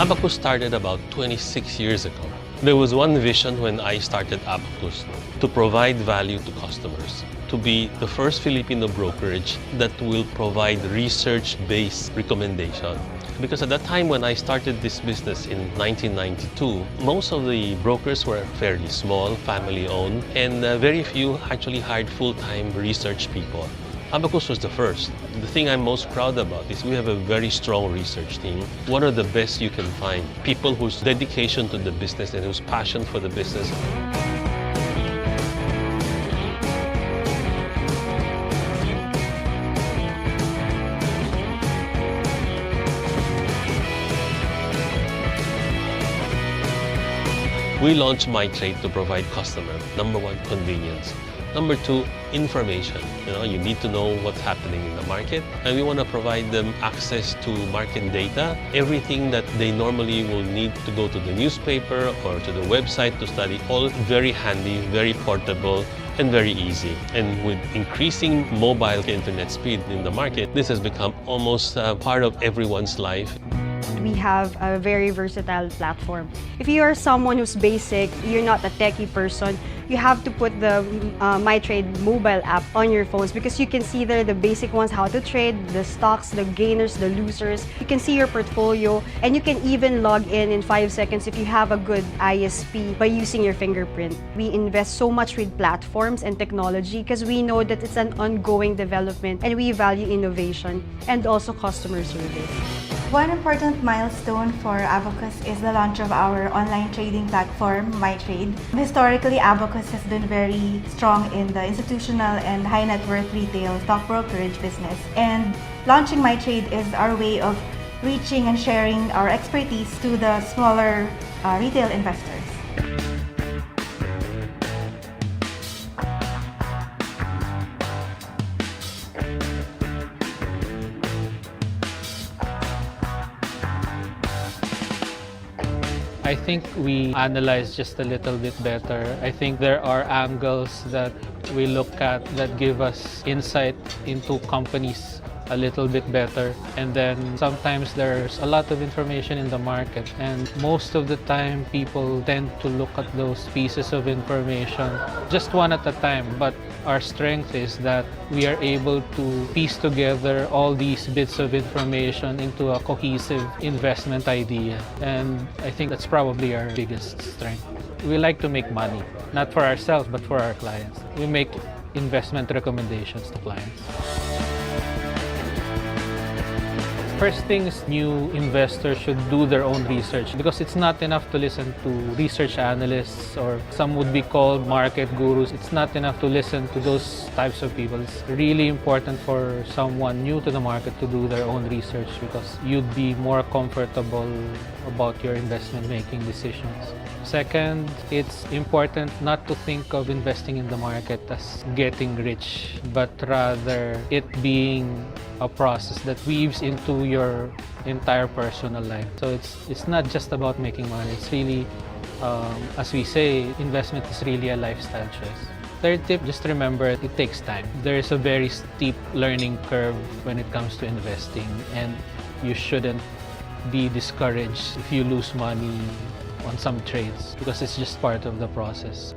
Abacus started about 26 years ago. There was one vision when I started Abacus, to provide value to customers, to be the first Filipino brokerage that will provide research-based recommendation. Because at that time when I started this business in 1992, most of the brokers were fairly small, family-owned, and very few actually hired full-time research people. Abacus was the first. The thing I'm most proud about is we have a very strong research team. One of the best you can find. People whose dedication to the business and whose passion for the business. We launched MyTrade to provide customer, number one, convenience. Number two, information. You need to know what's happening in the market, and we want to provide them access to market data, everything that they normally will need to go to the newspaper or to the website to study, all very handy, very portable, and very easy. And with increasing mobile internet speed in the market, this has become almost part of everyone's life. We have a very versatile platform. If you are someone who's basic, you're not a techie person, you have to put the MyTrade mobile app on your phones because you can see there the basic ones, how to trade, the stocks, the gainers, the losers. You can see your portfolio, and you can even log in 5 seconds if you have a good ISP by using your fingerprint. We invest so much with platforms and technology because we know that it's an ongoing development, and we value innovation and also customer service. One important milestone for Abacus is the launch of our online trading platform, MyTrade. Historically, Abacus has been very strong in the institutional and high net worth retail stock brokerage business. And launching MyTrade is our way of reaching and sharing our expertise to the smaller retail investors. I think we analyze just a little bit better. I think there are angles that we look at that give us insight into companies a little bit better. And then sometimes there's a lot of information in the market, and most of the time people tend to look at those pieces of information just one at a time. But our strength is that we are able to piece together all these bits of information into a cohesive investment idea. And I think that's probably our biggest strength. We like to make money, not for ourselves, but for our clients. We make investment recommendations to clients. First thing is, new investors should do their own research, because it's not enough to listen to research analysts, or some would be called market gurus. It's not enough to listen to those types of people. It's really important for someone new to the market to do their own research, because you'd be more comfortable about your investment making decisions. Second, it's important not to think of investing in the market as getting rich, but rather it being a process that weaves into your entire personal life. So it's not just about making money. It's really, as we say, investment is really a lifestyle choice. Third tip, just remember, it takes time. There is a very steep learning curve when it comes to investing, and you shouldn't be discouraged if you lose money on some trades, because it's just part of the process.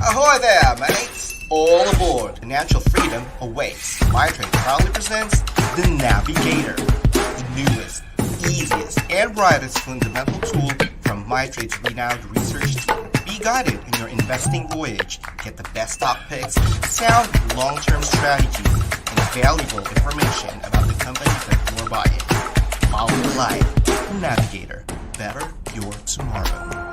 Ahoy there, mates! All aboard! Financial freedom awaits. MyTrade proudly presents the Navigator, the newest, easiest, and brightest fundamental tool from MyTrade's renowned research team. Be guided in your investing voyage. Get the best stock picks, sound long-term strategies, and valuable information about the companies that you're buying. Follow the light. The Navigator. Better your tomorrow.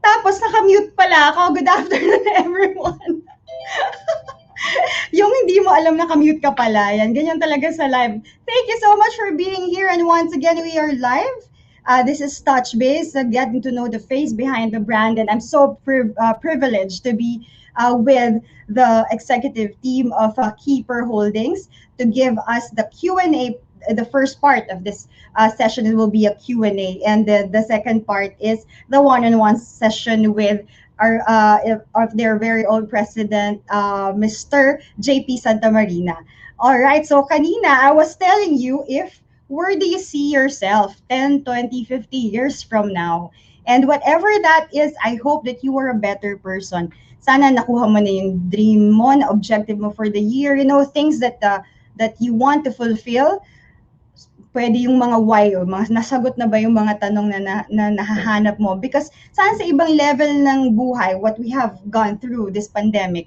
Tapos naka-mute pala ako. Good afternoon, everyone. Yung hindi mo alam na ka-mute ka pala. Yan, ganyan talaga sa live. Thank you so much for being here. And once again, we are live. This is Touchbase, getting to know the face behind the brand. And I'm so privileged to be with the executive team of Keeper Holdings to give us the Q&A. The first part of this session will be a Q&A, and the second part is the one-on-one session with our of their very own president, Mr. JP Santamarina. All right, so kanina I was telling you, if where do you see yourself 10, 20, 50 years from now? And whatever that is, I hope that you are a better person. Sana nakuha mo na yung dream mo, na objective mo for the year, you know, things that you want to fulfill. Pwede yung mga why, o mga nasagot na ba yung mga tanong na nahahanap mo? Because sana sa ibang level ng buhay, what we have gone through this pandemic,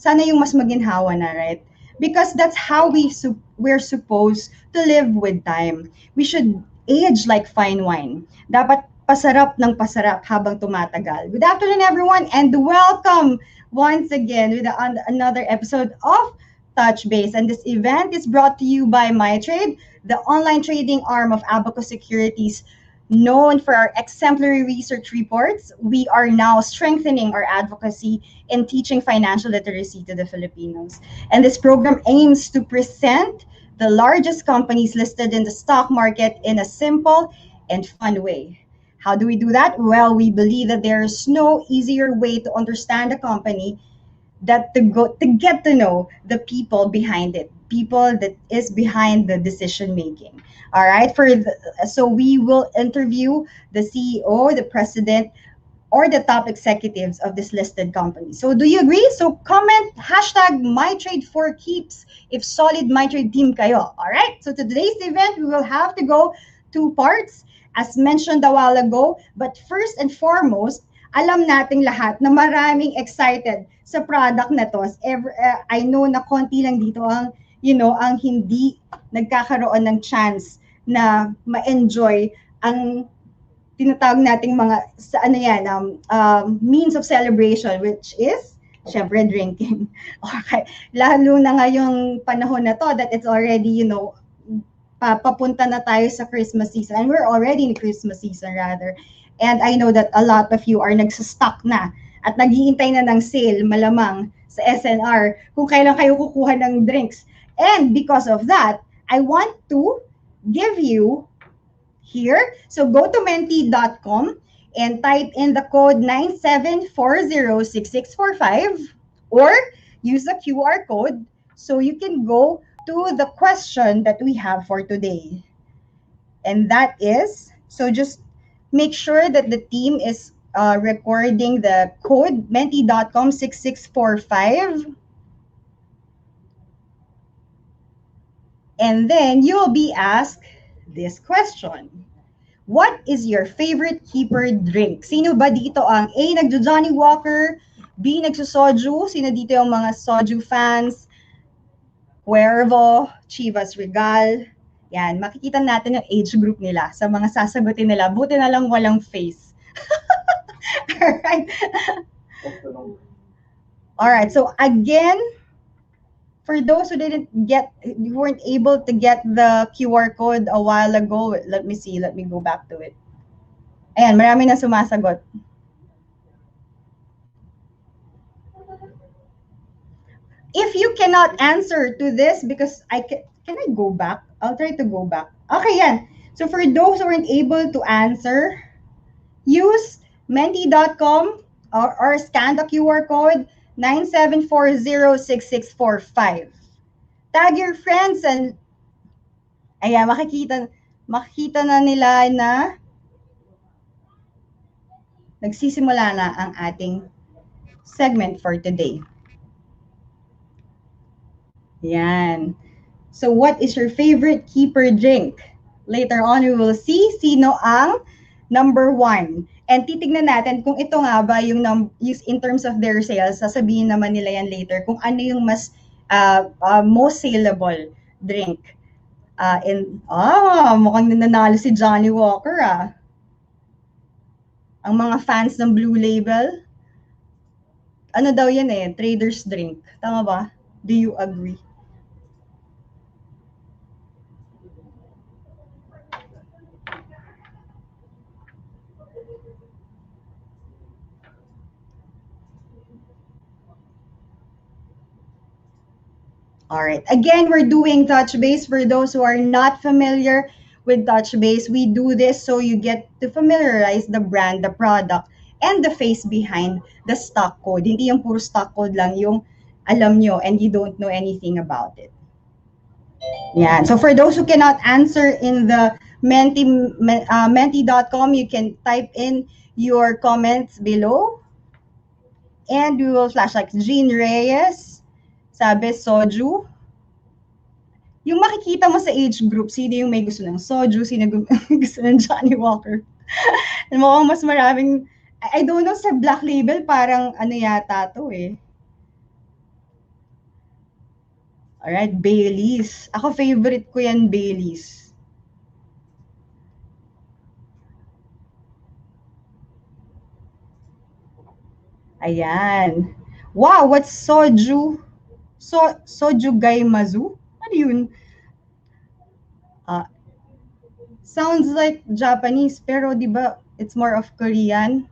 sana yung mas maginhawa na, right? Because that's how we're supposed to live with time. We should age like fine wine. Dapat pasarap ng pasarap habang tumatagal. Good afternoon, everyone, and welcome once again with another episode of Touchbase. And this event is brought to you by MyTrade, the online trading arm of Abacus Securities. Known for our exemplary research reports, we are now strengthening our advocacy in teaching financial literacy to the Filipinos. And this program aims to present the largest companies listed in the stock market in a simple and fun way. How do we do that? Well, we believe that there's no easier way to understand a company that to get to know the people behind it, people that is behind the decision making. All right, so we will interview the CEO, the president, or the top executives of this listed company. So do you agree? So comment #MyTrade4Keeps if solid MyTrade team kayo. All right, so today's event, we will have to go 2 parts, as mentioned a while ago. But first and foremost, alam nating lahat na maraming excited sa product na to. I know na konti lang dito ang, ang hindi nagkakaroon ng chance na ma-enjoy ang tinatawag nating mga means of celebration, which is syempre drinking. Okay. Lalo na ngayong panahon na to that it's already, papunta na tayo sa Christmas season, and we're already in Christmas season rather. And I know that a lot of you are nagsastock na at naghihintay na ng sale, malamang sa SNR, kung kailan kayo kukuha ng drinks. And because of that, I want to give you here. So go to menti.com and type in the code 97406645 or use the QR code so you can go to the question that we have for today. And that is, so just make sure that the team is recording the code menti.com 6645. And then you'll be asked this question. What is your favorite keeper drink? Sino ba dito ang A, nagjo-Johnny Walker, B, nagso-soju? Sino dito yung mga soju fans? Cuervo, Chivas Regal. Yan, makikita natin yung age group nila sa mga sasagutin nila. Buti na lang walang face. Alright. Alright, so again, for those who weren't able to get the QR code a while ago, let me go back to it. Ayan, marami na sumasagot. If you cannot answer to this, because can I go back? I'll try to go back. Okay, yan. So for those who weren't able to answer, use menti.com or scan the QR code 97406645. Tag your friends and ayan, makikita na nila na nagsisimula na ang ating segment for today. Yan. So what is your favorite keeper drink? Later on, we will see sino ang number 1. And titignan natin kung ito nga ba yung in terms of their sales, sasabihin naman nila yan later kung ano yung mas most saleable drink. Mukhang nananalo si Johnny Walker . Ang mga fans ng Blue Label, ano daw yan eh, trader's drink. Tama ba? Do you agree? All right. Again, we're doing Touchbase. For those who are not familiar with Touchbase, we do this so you get to familiarize the brand, the product, and the face behind the stock code. Hindi yung puro stock code lang yung alam nyo and you don't know anything about it. Yeah. So for those who cannot answer in the menti.com, you can type in your comments below and we will flash like Jean Reyes, sabi soju. Yung makikita mo sa age group, sino yung may gusto ng soju, sino gusto ng Johnny Walker. Mukhang mas maraming, I don't know, sa Black Label, parang ano yata to eh. Alright, Baileys. Ako favorite ko yan, Baileys. Ayan. Wow, what's soju? Soju Gaimazu? Ano yun? Sounds like Japanese, pero di ba it's more of Korean?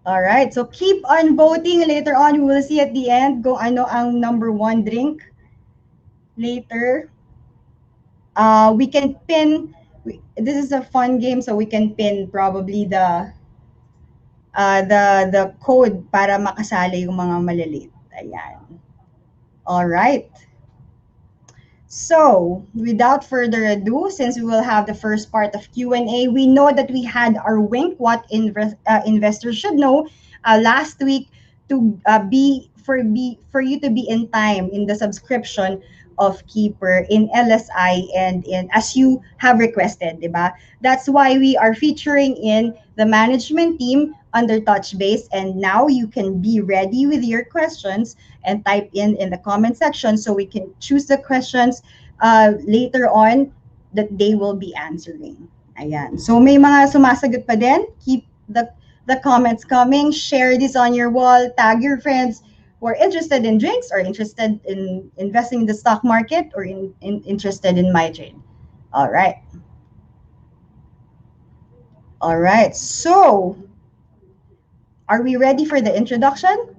Alright, so keep on voting. Later on, we will see at the end kung ano ang number one drink. Later, we can pin, this is a fun game, so we can pin probably the code para makasali yung mga malilate. Ayan. Alright. So, without further ado, since we will have the first part of Q&A, we know that we had our wink, what investors should know last week to for you to be in time in the subscription of Keeper in LSI and in as you have requested, diba? That's why we are featuring in the management team under Touchbase, and now you can be ready with your questions and type in the comment section so we can choose the questions later on that they will be answering. Ayan. So may mga sumasagot pa din. Keep the comments coming. Share this on your wall. Tag your friends who are interested in drinks or interested in investing in the stock market or interested in MyTrade. All right. All right. So are we ready for the introduction?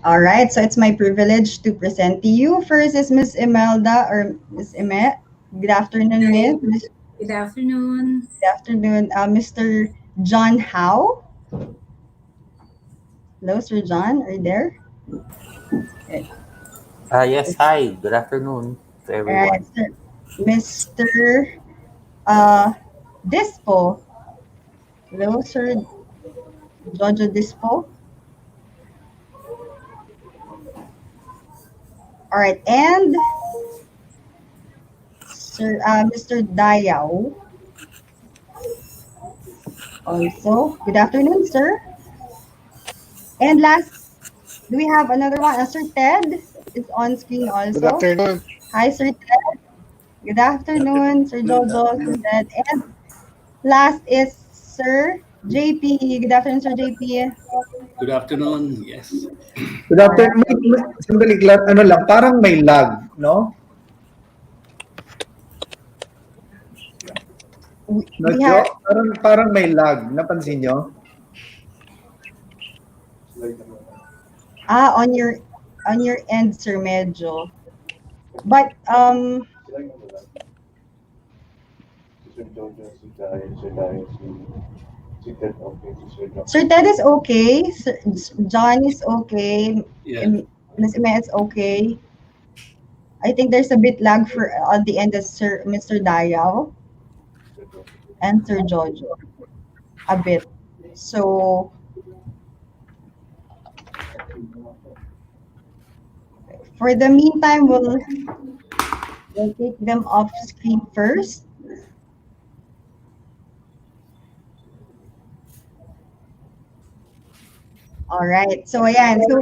All right, so it's my privilege to present to you. First is Miss Imelda or Miss Ime. Good afternoon, Miss. Hi, good afternoon. Good afternoon, Mr. John Howe. Hello, Sir John. Are you there? Okay. Yes, hi. Good afternoon to All right, everyone. sir. Mr. Uh, Dispo. Hello, Sir Jojo Dispo. All right, and Sir Mr. Dayao. Also, good afternoon, sir. And last, do we have another one? Sir Ted is on screen Good also. afternoon. Hi, Sir Ted. Good afternoon, Sir Jojo, Sir Ted. And last is Sir JP. Good afternoon, Sir JP. Good afternoon. Yes. Good All afternoon. right. Sandali, ano lang, parang may lag, no? We Medyo, have parang may lag. Napansin nyo? on your end, Sir Medjo. But Sir Ted is okay. Sir John is okay. Yeah. Miss Ime is okay. I think there's a bit lag for on the end of Sir Mr. Dayao and Sir Jojo. A bit. So for the meantime, we'll take them off screen first. All right. So ayan. So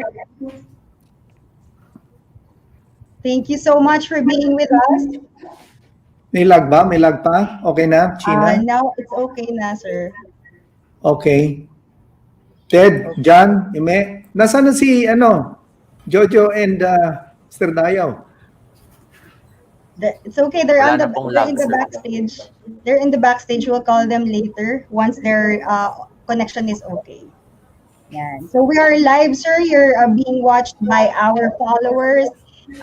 thank you so much for being with us. May lag ba? May lag pa? Okay na, China? Now it's okay na, sir. Okay. Ted, John, Ime, nasaan na si, Jojo and Mr. Dayaw? It's okay. They're Wala on na pong they're in lag, the sir. backstage. They're in the backstage. We'll call them later once their connection is okay. Yeah. So we are live, sir. You're being watched by our followers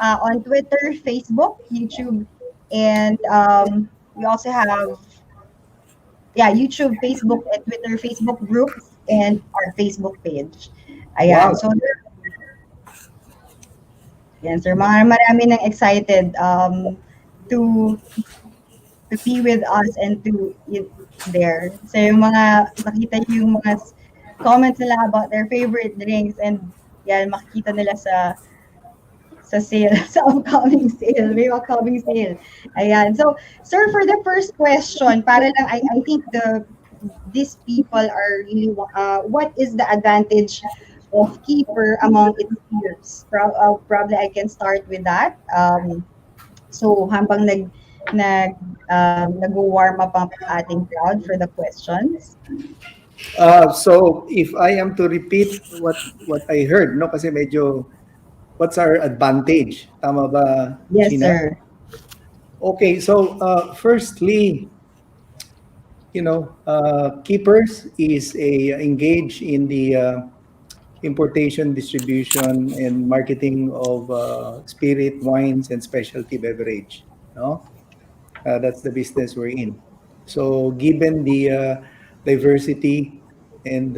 on Twitter, Facebook, YouTube, and we also have YouTube, Facebook, and Twitter, Facebook groups, and our Facebook page. Ayan. Wow. So yan, sir. Marami nang excited to be with us and to eat there. So yung mga makita niyo yung mga comments nila about their favorite drinks and yan makikita nila sa sale, sa upcoming sale, may upcoming sale. Ayan. So, sir, for the first question, para lang I think these people are really what is the advantage of Keeper among its peers? Probably I can start with that. So habang nag-warm up ang ating crowd for the questions. So if I am to repeat what I heard, no, kasi medyo what's our advantage? Tama ba, Yes, China? sir. Okay, so firstly, Keepers is engaged in the importation, distribution, and marketing of spirit, wines, and specialty beverage. No, that's the business we're in. So, given the diversity and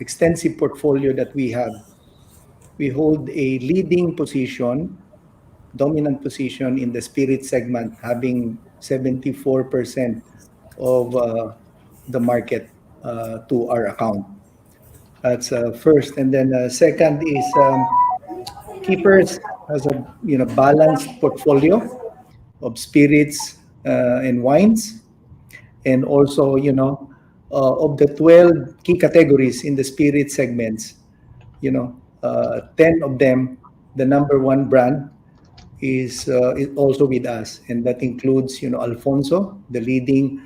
extensive portfolio that we hold a leading position, dominant position in the spirit segment, having 74% of the market to our account. That's first, and then second is Keepers has a balanced portfolio of spirits and wines, and also of the 12 key categories in the spirit segments, 10 of them, the number one brand is also with us, and that includes Alfonso, the leading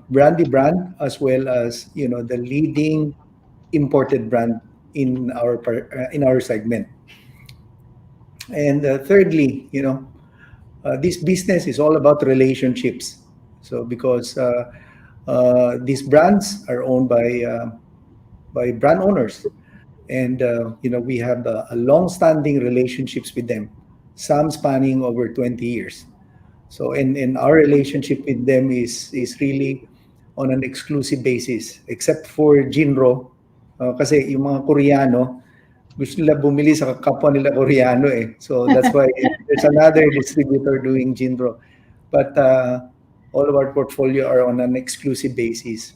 brandy brand, as well as the leading imported brand in our segment. And thirdly, this business is all about relationships. So because these brands are owned by brand owners, And we have a long-standing relationships with them, some spanning over 20 years. So, and our relationship with them is really on an exclusive basis, except for Jinro, kasi yung mga Koreano, gusto nila bumili sa kapwa nila Koreano eh. So that's why there's another distributor doing Jinro. But all of our portfolio are on an exclusive basis.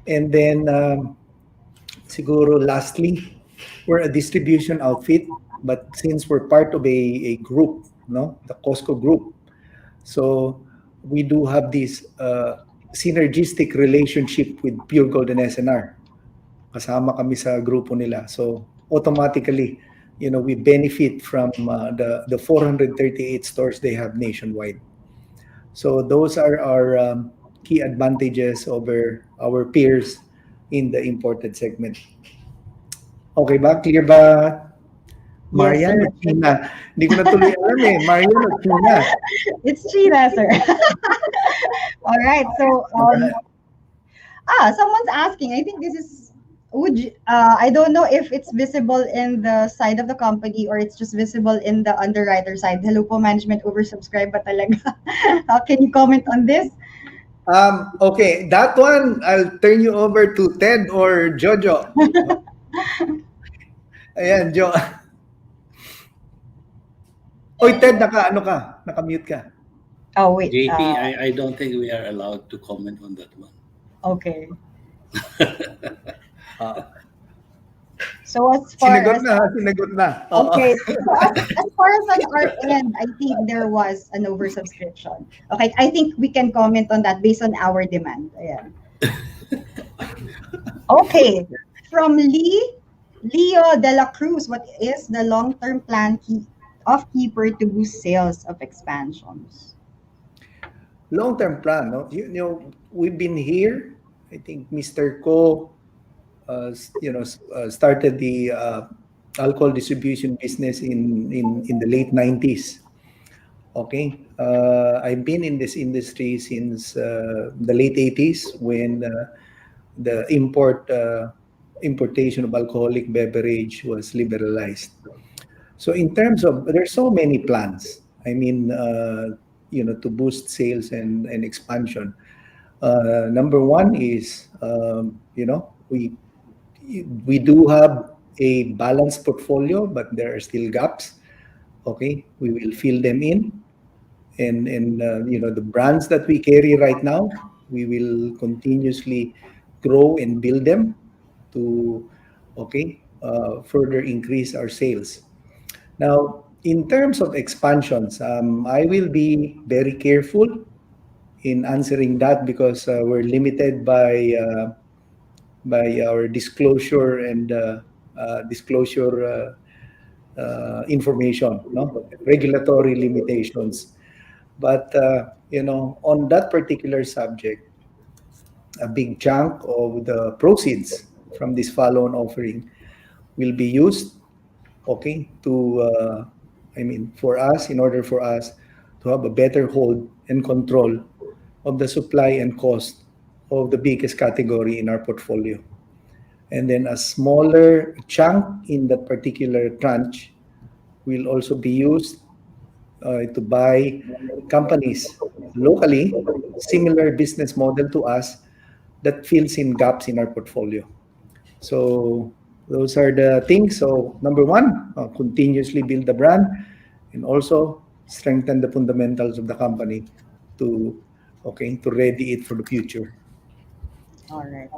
And then, siguro lastly, we're a distribution outfit, but since we're part of a group, no, the Costco group, so we do have this synergistic relationship with Pure Gold and SNR. Kasama kami sa grupo nila. So automatically, we benefit from the 438 stores they have nationwide. So those are our key advantages over our peers in the imported segment. Okay ba? Clear ba? Marian sir. o China? Hindi ko na tuloy alam eh. Marian o China? It's China, sir. All right. So, someone's asking. I think this is. I don't know if it's visible in the side of the company or it's just visible in the underwriter side. Hello po, management, oversubscribed ba talaga? Can you comment on this? Okay, that one, I'll turn you over to Ted or Jojo. Ayan, Jo. Oy, Ted, naka-mute ka. Oh, wait. JP, I don't think we are allowed to comment on that one. Okay. So as far Sinagot na. okay, so as far as on our end, I think there was an oversubscription. Okay, I think we can comment on that based on our demand. Ayan. Okay, from Leo De La Cruz, what is the long-term plan of Keeper to boost sales of expansions? Long-term plan, no? We've been here. I think Mr. Ko, started the alcohol distribution business in the late 90s. Okay, I've been in this industry since the late 80s when the importation of alcoholic beverage was liberalized. So in terms of, there's so many plans. I mean, to boost sales and expansion. Number one is, we do have a balanced portfolio, but there are still gaps. Okay, we will fill them in, and the brands that we carry right now, we will continuously grow and build them to further increase our sales. Now, in terms of expansions, I will be very careful in answering that because we're limited by our disclosure and information, no, regulatory limitations. But on that particular subject, a big chunk of the proceeds from this follow-on offering will be used, to for us, in order for us to have a better hold and control of the supply and cost of the biggest category in our portfolio. And then a smaller chunk in that particular tranche will also be used to buy companies locally, similar business model to us, that fills in gaps in our portfolio. So those are the things. So number one, continuously build the brand and also strengthen the fundamentals of the company to ready it for the future. All right.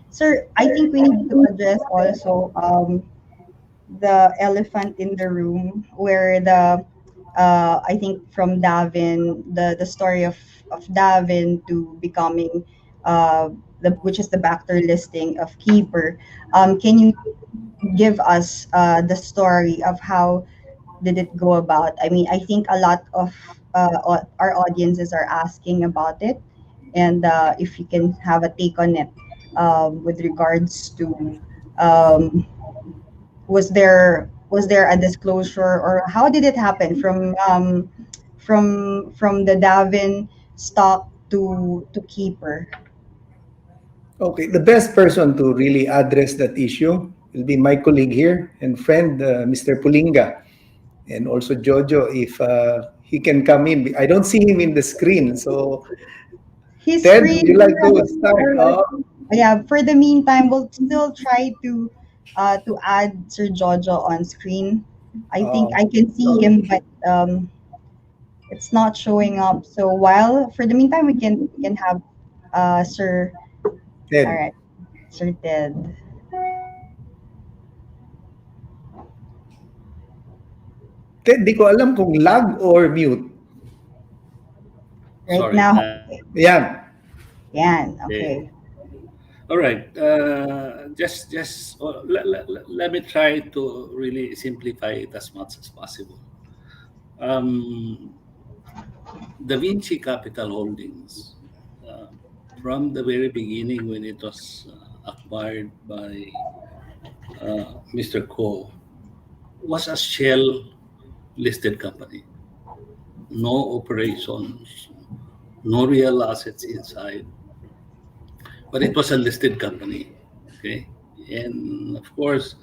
Sir, I think we need to address also the elephant in the room where I think from Davin, the story of Davin to becoming which is the backer listing of Keeper. Can you give us the story of how did it go about? I mean, I think a lot of our audiences are asking about it, and if you can have a take on it with regards to was there a disclosure or how did it happen from the Davin stock to Keeper? Okay, the best person to really address that issue will be my colleague here and friend, Mr. Pulinga, and also Jojo, if he can come in. I don't see him in the screen. So, He's Ted, free. would you like to start? Oh, Yeah, for the meantime, we'll still try to add Sir Jojo on screen. I think oh, I can see him, but it's not showing up. So while for the meantime, we can have Sir. All Ted. right, Sir Ted. Ted, di ko alam kung lag or mute. Right Sorry. now, Yan. yan. Okay. Okay. All right. Just let me try to really simplify it as much as possible. Um, Da Vinci Capital Holdings, uh, from the very beginning when it was acquired by Mr. Ko, was a shell listed company. No operations, no real assets inside, but it was a listed company. Okay, and of course,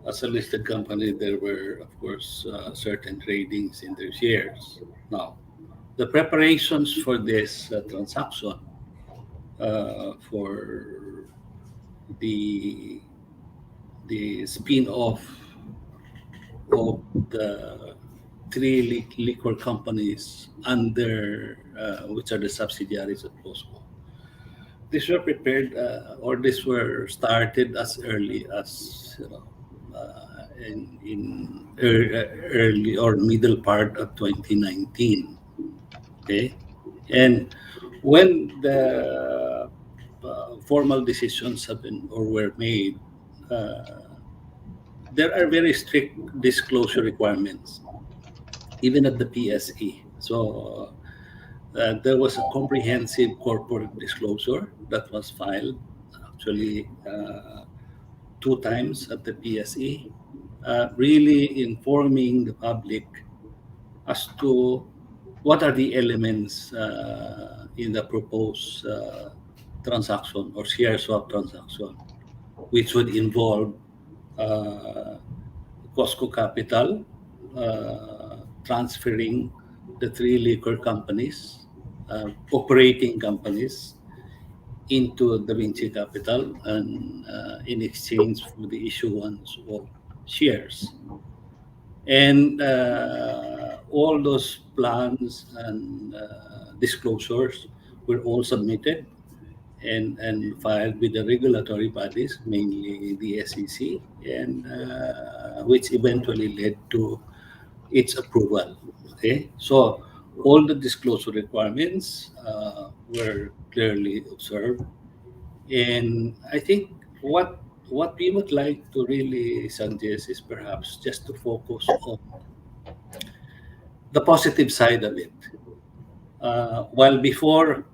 as a listed company, there were of course certain tradings in their shares. Now, the preparations for this transaction for the spin-off of the three liquor companies under which are the subsidiaries of Costco. These were prepared or these were started as early as in early or middle part of 2019. Okay, and when the formal decisions have been or were made, there are very strict disclosure requirements, even at the PSE. So there was a comprehensive corporate disclosure that was filed actually two times at the PSE, really informing the public as to what are the elements in the proposed transaction or share swap transaction, which would involve uh, Costco Capital transferring the three liquor companies, operating companies, into Da Vinci Capital and in exchange for the issuance of shares. And all those plans and disclosures were all submitted and filed with the regulatory bodies, mainly the SEC, and which eventually led to its approval. Okay, so all the disclosure requirements were clearly observed, and I think what we would like to really suggest is perhaps just to focus on the positive side of it. While before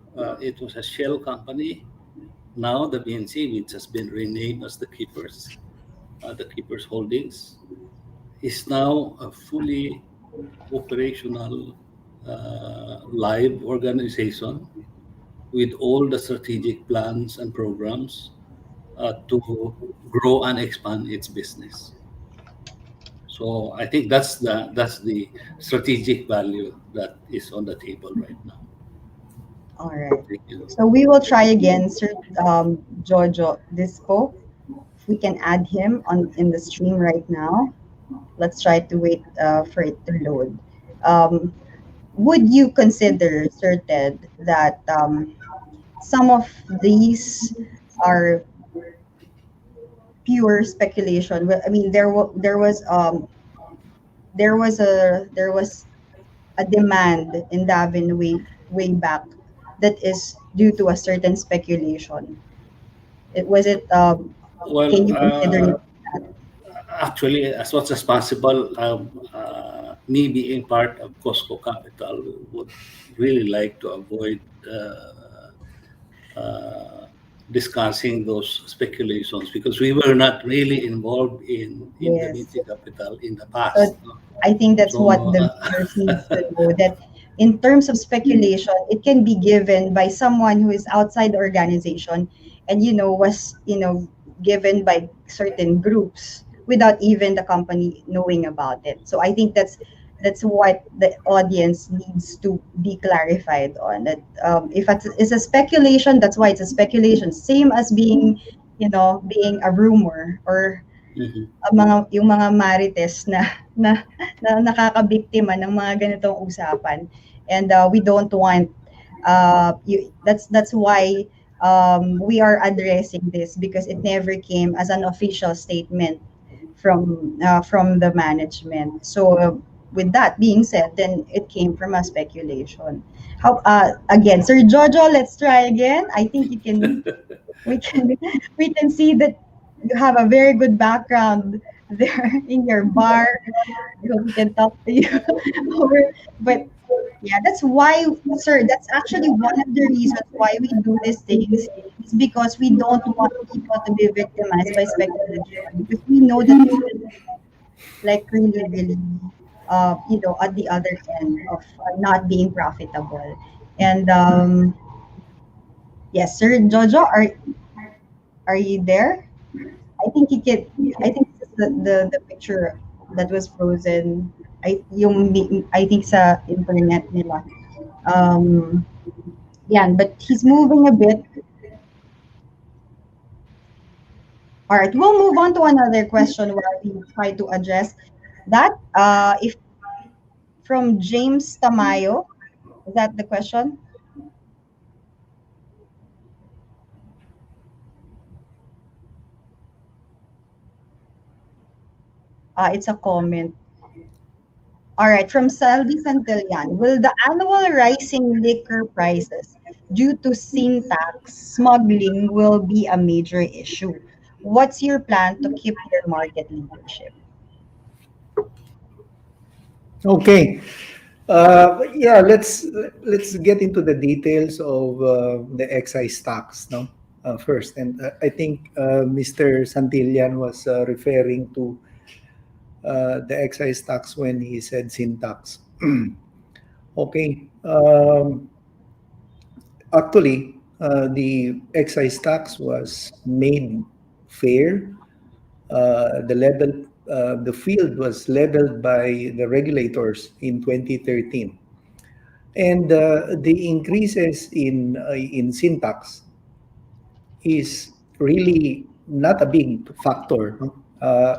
it was a shell company, now the BNC, which has been renamed as the Keepers Holdings, is now a fully operational live organization with all the strategic plans and programs to grow and expand its business. So I think that's the strategic value that is on the table right now. All right. Thank you. So we will try again, Sir Jojo Dispo. If we can add him on in the stream right now. Let's try to wait for it to load. Um, would you consider, Sir Ted, that some of these are pure speculation? Well, I mean, there was a demand in Davin way back that is due to a certain speculation. It was it. Can Well, you consider it? actually, as much as possible, me being part of Costco Capital would really like to avoid uh, discussing those speculations because we were not really involved in the Yes. Vinci Capital in the So past. No? I think that's what So, the viewers needs to know, that in terms of speculation, it can be given by someone who is outside the organization and was given by certain groups without even the company knowing about it. So I think that's what the audience needs to be clarified on. That if it's a speculation, that's why it's a speculation. Same as being, being a rumor or Mhm. yung mga marites na nakakabiktima ng mga ganitong usapan. And we don't want that's why we are addressing this, because it never came as an official statement from the management. So with that being said, then it came from a speculation. How again, Sir Jojo, let's try again. I think we can we can see that you have a very good background there in your bar. I hope we can talk to you. But yeah, that's why, sir, that's actually one of the reasons why we do these things, is because we don't want people to be victimized by speculation, because we know that people like really, really, at the other end of not being profitable. And yes, sir, Jojo, are you there? I think you can. I think this is the picture that was frozen. I think sa internet nila. Yeah, but he's moving a bit. All right, we'll move on to another question while we try to address that. If from James Tamayo, is that the question? It's a comment. All right, from Selvi Santillan, will the annual rising liquor prices due to sin tax smuggling will be a major issue? What's your plan to keep your market leadership? Okay. Yeah, let's get into the details of the excise tax, no? First, and I think Mr. Santillan was referring to the excise tax when he said sin tax. Okay. Actually, the excise tax was made fair. The field was leveled by the regulators in 2013, and the increases in sin tax is really not a big factor. No?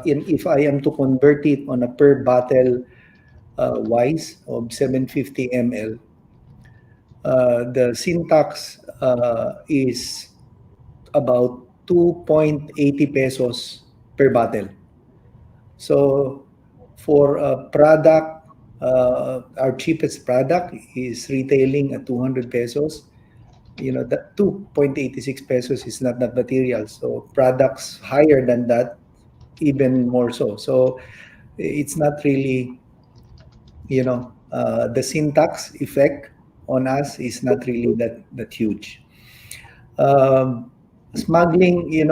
If I am to convert it on a per bottle wise of 750 ml, the syntax is about 2.80 pesos per bottle. So for a product, our cheapest product is retailing at 200 pesos. That 2.86 pesos is not that material. So products higher than that, even more so. So it's not really, the syntax effect on us is not really that huge. Smuggling,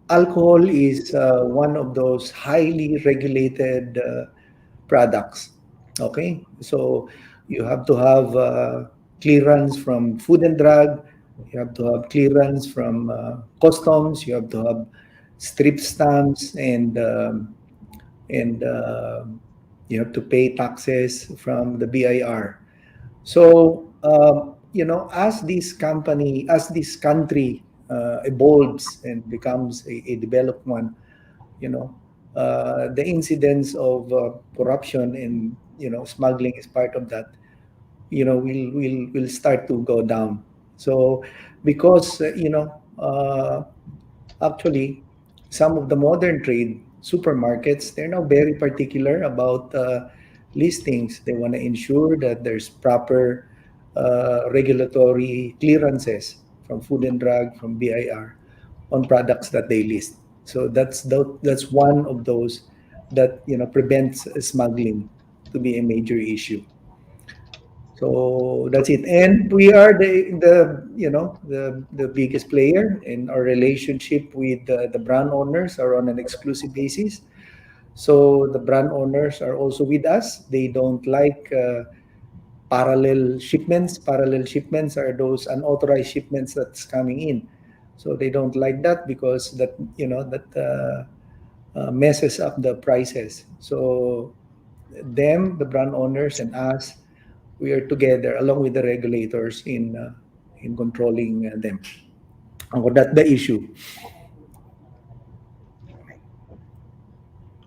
alcohol is one of those highly regulated products. Okay, so you have to have clearance from Food and Drug, you have to have clearance from customs, you have to have strip stamps, and you have to pay taxes from the BIR. So as this country evolves and becomes a developed one, the incidence of corruption and smuggling is part of that. Will start to go down. So because actually some of the modern trade supermarkets, they're now very particular about listings. They want to ensure that there's proper regulatory clearances from Food and Drug, from BIR, on products that they list. So that's one of those that prevents smuggling to be a major issue. So that's it. And we are the biggest player, and our relationship with the brand owners are on an exclusive basis. So the brand owners are also with us. They don't like parallel shipments. Parallel shipments are those unauthorized shipments that's coming in. So they don't like that because that messes up the prices. So them, the brand owners, and us, we are together along with the regulators in controlling them. That's the issue.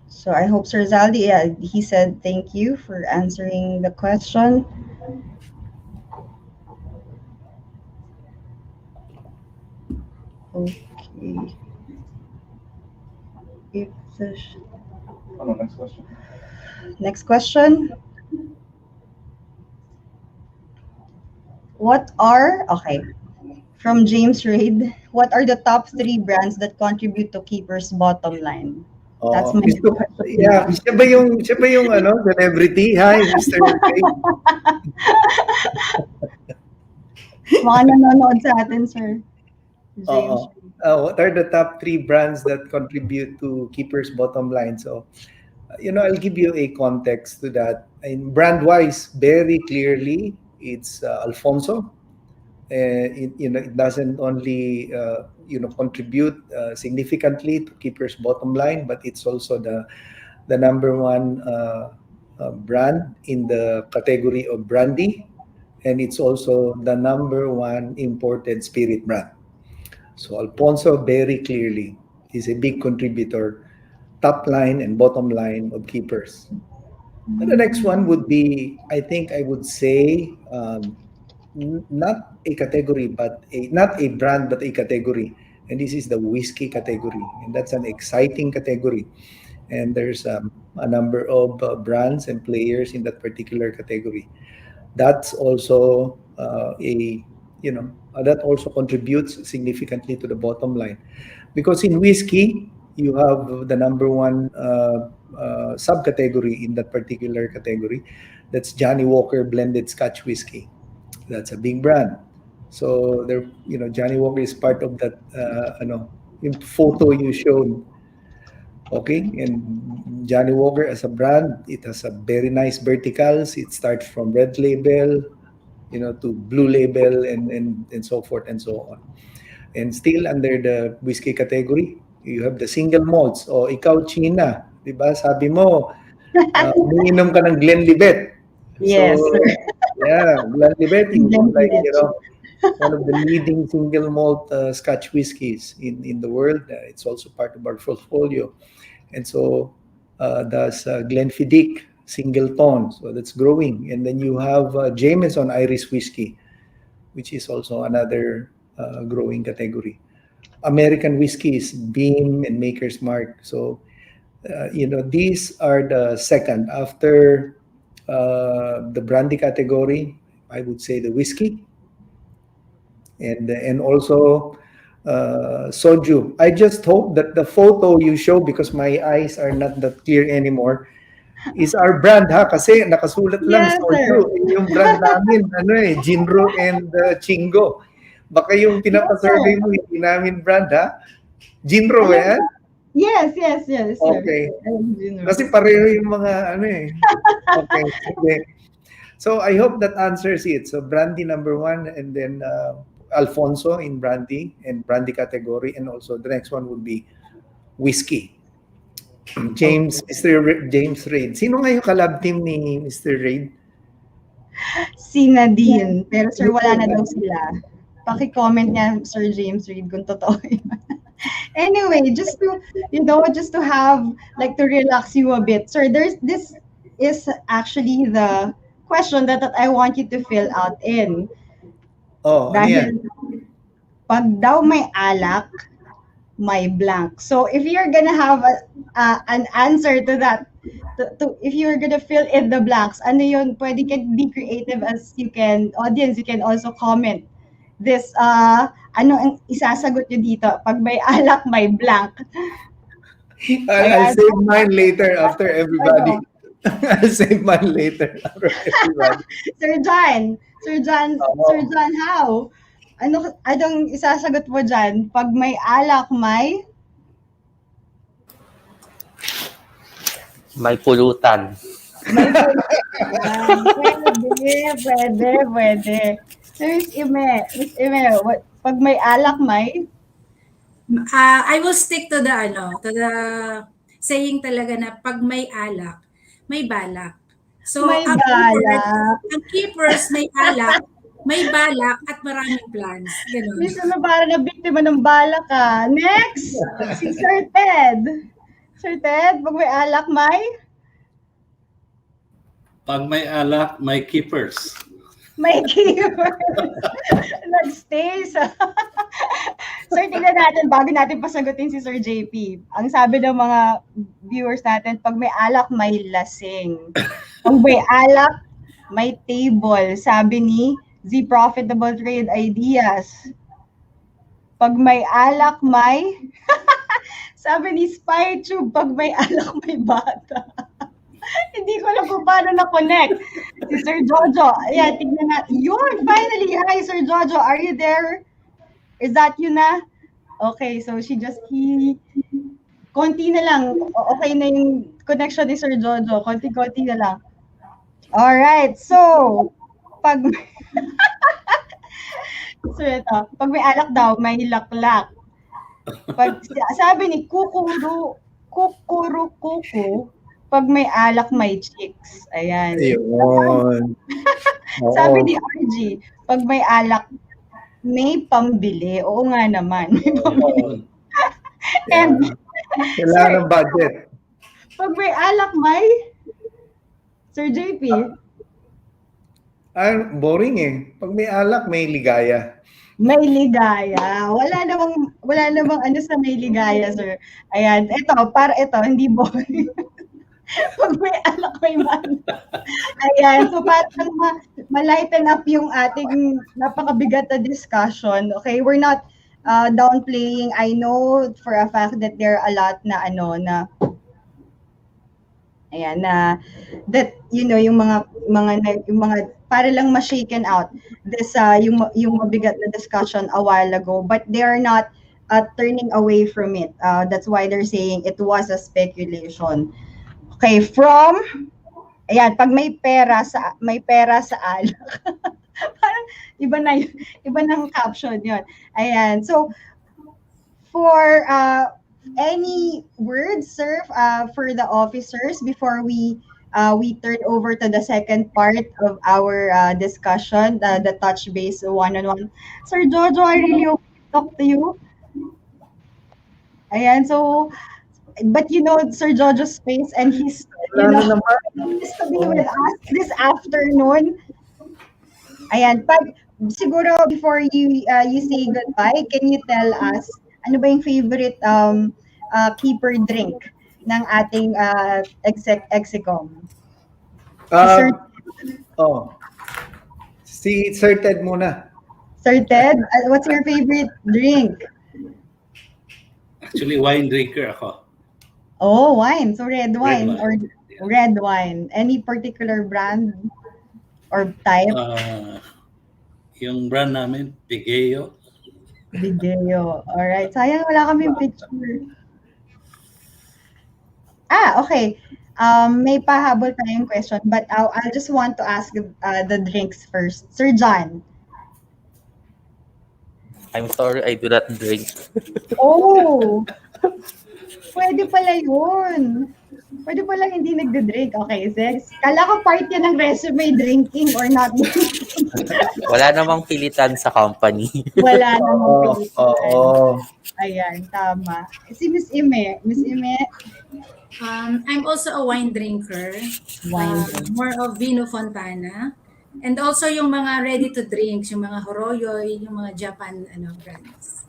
So I hope Sir Zaldi, yeah, he said thank you for answering the question. Okay. If there's- Next question. Okay, from James Reid, what are the top three brands that contribute to Keeper's bottom line? That's my Yeah, question. siya ba yung celebrity? Hi, Mr. Ray. Mga nanonood sa atin, Sir James. What are the top three brands that contribute to Keeper's bottom line? So, I'll give you a context to that. In brand wise, very clearly, it's Alfonso. It doesn't only contribute significantly to Keeper's bottom line, but it's also the number one brand in the category of brandy, and it's also the number one imported spirit brand. So Alfonso very clearly is a big contributor, top line and bottom line of Keepers. And the next one would be, I think I would say, not a category, but not a brand, but a category. And this is the whiskey category, and that's an exciting category. And there's a number of brands and players in that particular category. That's also that also contributes significantly to the bottom line, because in whiskey you have the number one subcategory in that particular category. That's Johnny Walker blended Scotch whiskey. That's a big brand. So there, Johnny Walker is part of that. Yung photo you showed. Okay, and Johnny Walker as a brand, it has a very nice verticals. It starts from red label, to blue label, and so forth and so on. And still under the whiskey category, you have the single malts. O ikaw, China, di ba? Sabi mo, umiinom ka ng Glenlivet. Yes, So, sir. yeah, Glenlivet is like, Glenlivet. one of the leading single malt Scotch whiskies in the world. It's also part of our portfolio. And so does Glenfiddich single tone. So that's growing. And then you have Jameson Irish whiskey, which is also another growing category. American whiskies, Beam and Maker's Mark. So, these are the second. After the brandy category, I would say the whiskey. And also soju. I just hope that the photo you show, because my eyes are not that clear anymore, is our brand, ha? Kasi nakasulat lang Yes, soju. sir. Yung brand namin, Jinro and Chingo. Baka yung pinapasurvey mo, hindi namin brand, ha? Jinro, yan? Yes, sir. Okay. Kasi pareho yung mga, Okay, sige. So I hope that answers it. So brandy number one, and then Alfonso in brandy and brandy category, and also the next one would be whiskey. Mr. James Reid. Sino nga yung collab team ni Mr. Reid? Si Nadine. Pero sir, wala na daw sila. Paki-comment niya, Sir James Reid, kung totoo yun. Anyway, just to have, like, to relax you a bit. Sir, this is actually the question that I want you to fill out in. Oh, Dahil pag daw may alak, may blank. So if you're gonna have an answer to that, if you're gonna fill in the blanks, ano yun, pwede ka be creative as you can. Audience, you can also comment this, ano ang isasagot nyo dito? Pag may alak, may blank. I'll save mine later after everybody. I'll save mine later after everybody. Sir John, how? Anong isasagot mo dyan? Pag may alak, may pulutan. May pwede. Sir Miss Ime, pag may alak, may I will stick to the saying talaga na pag may alak, may balak. So, May balak. ang keepers may alak, may balak at maraming plans. Ganun. Miss na parang na biktima ng balak ka. Next, si Sir Ted. Sir Ted, pag may alak, may? Pag may alak, may keepers. May keyword. Nag-stay sa... Sir, tingnan natin, bago natin pasagutin si Sir JP. Ang sabi ng mga viewers natin, pag may alak, may lasing. Pag may alak, may table. Sabi ni Z Profitable Trade Ideas. Pag may alak, may... Sabi ni SpyTube, pag may alak, may bata. Hindi ko alam kung paano na-connect. Si Sir Jojo. Ayan, tignan natin. Yun, finally. Hi, Sir Jojo. Are you there? Is that you na? Okay, so konti na lang. Okay na yung connection ni Sir Jojo. Konti-konti na lang. Alright, so, pag... so, ito. Pag may alak daw, may laklak. Pag, sabi ni Kukuru Kuku, pag may alak, may chicks. Ayan. Ayun. Sabi ni RG, pag may alak, may pambili. Oo nga naman, may pambili. And, Kailangan ng budget. pag may alak, may? Sir JP? Boring eh. Pag may alak, may ligaya. May ligaya. Wala namang ano sa may ligaya, sir. Ayan, ito, hindi boring. Pag may alak, may man. Ayan, so parang ma-lighten up yung ating napakabigat na discussion. Okay, we're not downplaying. I know for a fact that there are a lot na ayan, that yung mga para lang ma-shaken out this yung mabigat na discussion a while ago, but they are not turning away from it. That's why they're saying it was a speculation. Okay, ayan, pag may pera sa alak. Parang iba ng caption 'yon. Ayan. So for any words, sir, for the officers before we turn over to the second part of our discussion, the touch base one-on-one. Sir Jojo, I really hope to talk to you. Ayan, so but Sir Jojo's face, and he's to be with us this afternoon. Ayan, siguro before you say goodbye, can you tell us ano ba yung favorite keeper drink ng ating Execom? Si Sir Ted muna. Sir Ted, what's your favorite drink? Actually, wine drinker ako. Oh, wine. So red wine. Red wine. Or red wine. Any particular brand or type? Yung brand namin, Bigeo. Bigeo. Alright. Sayang wala kaming picture. Okay. May pahabol tayong question, but I just want to ask the drinks first. Sir John. I'm sorry, I do not drink. Oh! Pwede pala yun. Pwede pala hindi nagde-drink. Okay, Zex. Kala ko part yan ng resume, drinking or not drinking. Wala namang pilitan sa company. Wala namang pilitan. Oo. Ayan, tama. Si Miss Ime. Miss Ime? I'm also a wine drinker. More of Vino Fontana. And also yung mga ready to drinks, yung mga Horoyoy, yung mga Japan brands.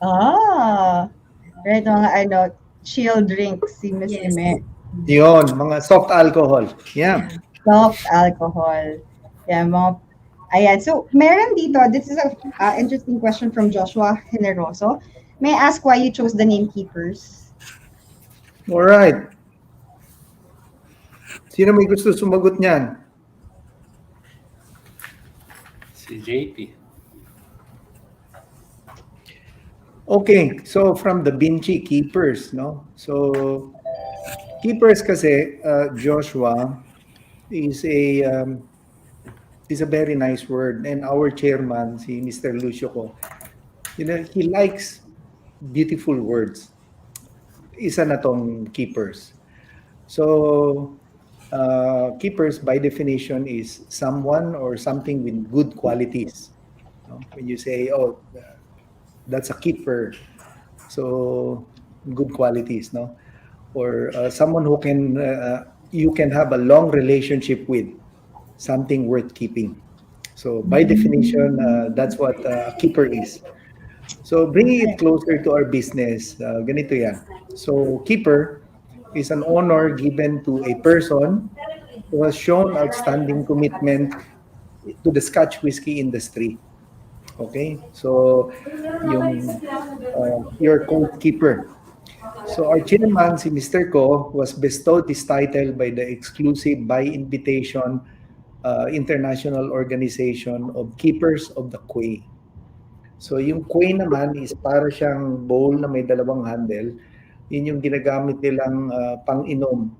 Right, mga chill drinks si Miss Ime. Yun, mga soft alcohol. Yeah. Soft alcohol. Yeah, ayan. So, meron dito, this is a interesting question from Joshua Generoso. May I ask why you chose the name Keepers? All right. Sino may gusto sumagot niyan? Si JP. Okay, so from the Binchi Keepers, no? So Keepers kasi, Joshua, is a very nice word, and our chairman, si Mr. Lucio ko, he likes beautiful words. Isa na tong keepers. So, keepers by definition is someone or something with good qualities. No? When you say, oh, that's a keeper, so good qualities, no? Or someone who can you can have a long relationship with, something worth keeping. So by definition, that's what a keeper is. So bringing it closer to our business, ganito yan. So keeper is an honor given to a person who has shown outstanding commitment to the Scotch whiskey industry. Okay? So yung your code keeper. So our chairman, si Mr. Ko, was bestowed this title by the exclusive by invitation international organization of Keepers of the Quay. So yung quay naman is para siyang bowl na may dalawang handle. Yun yung ginagamit nilang pang-inom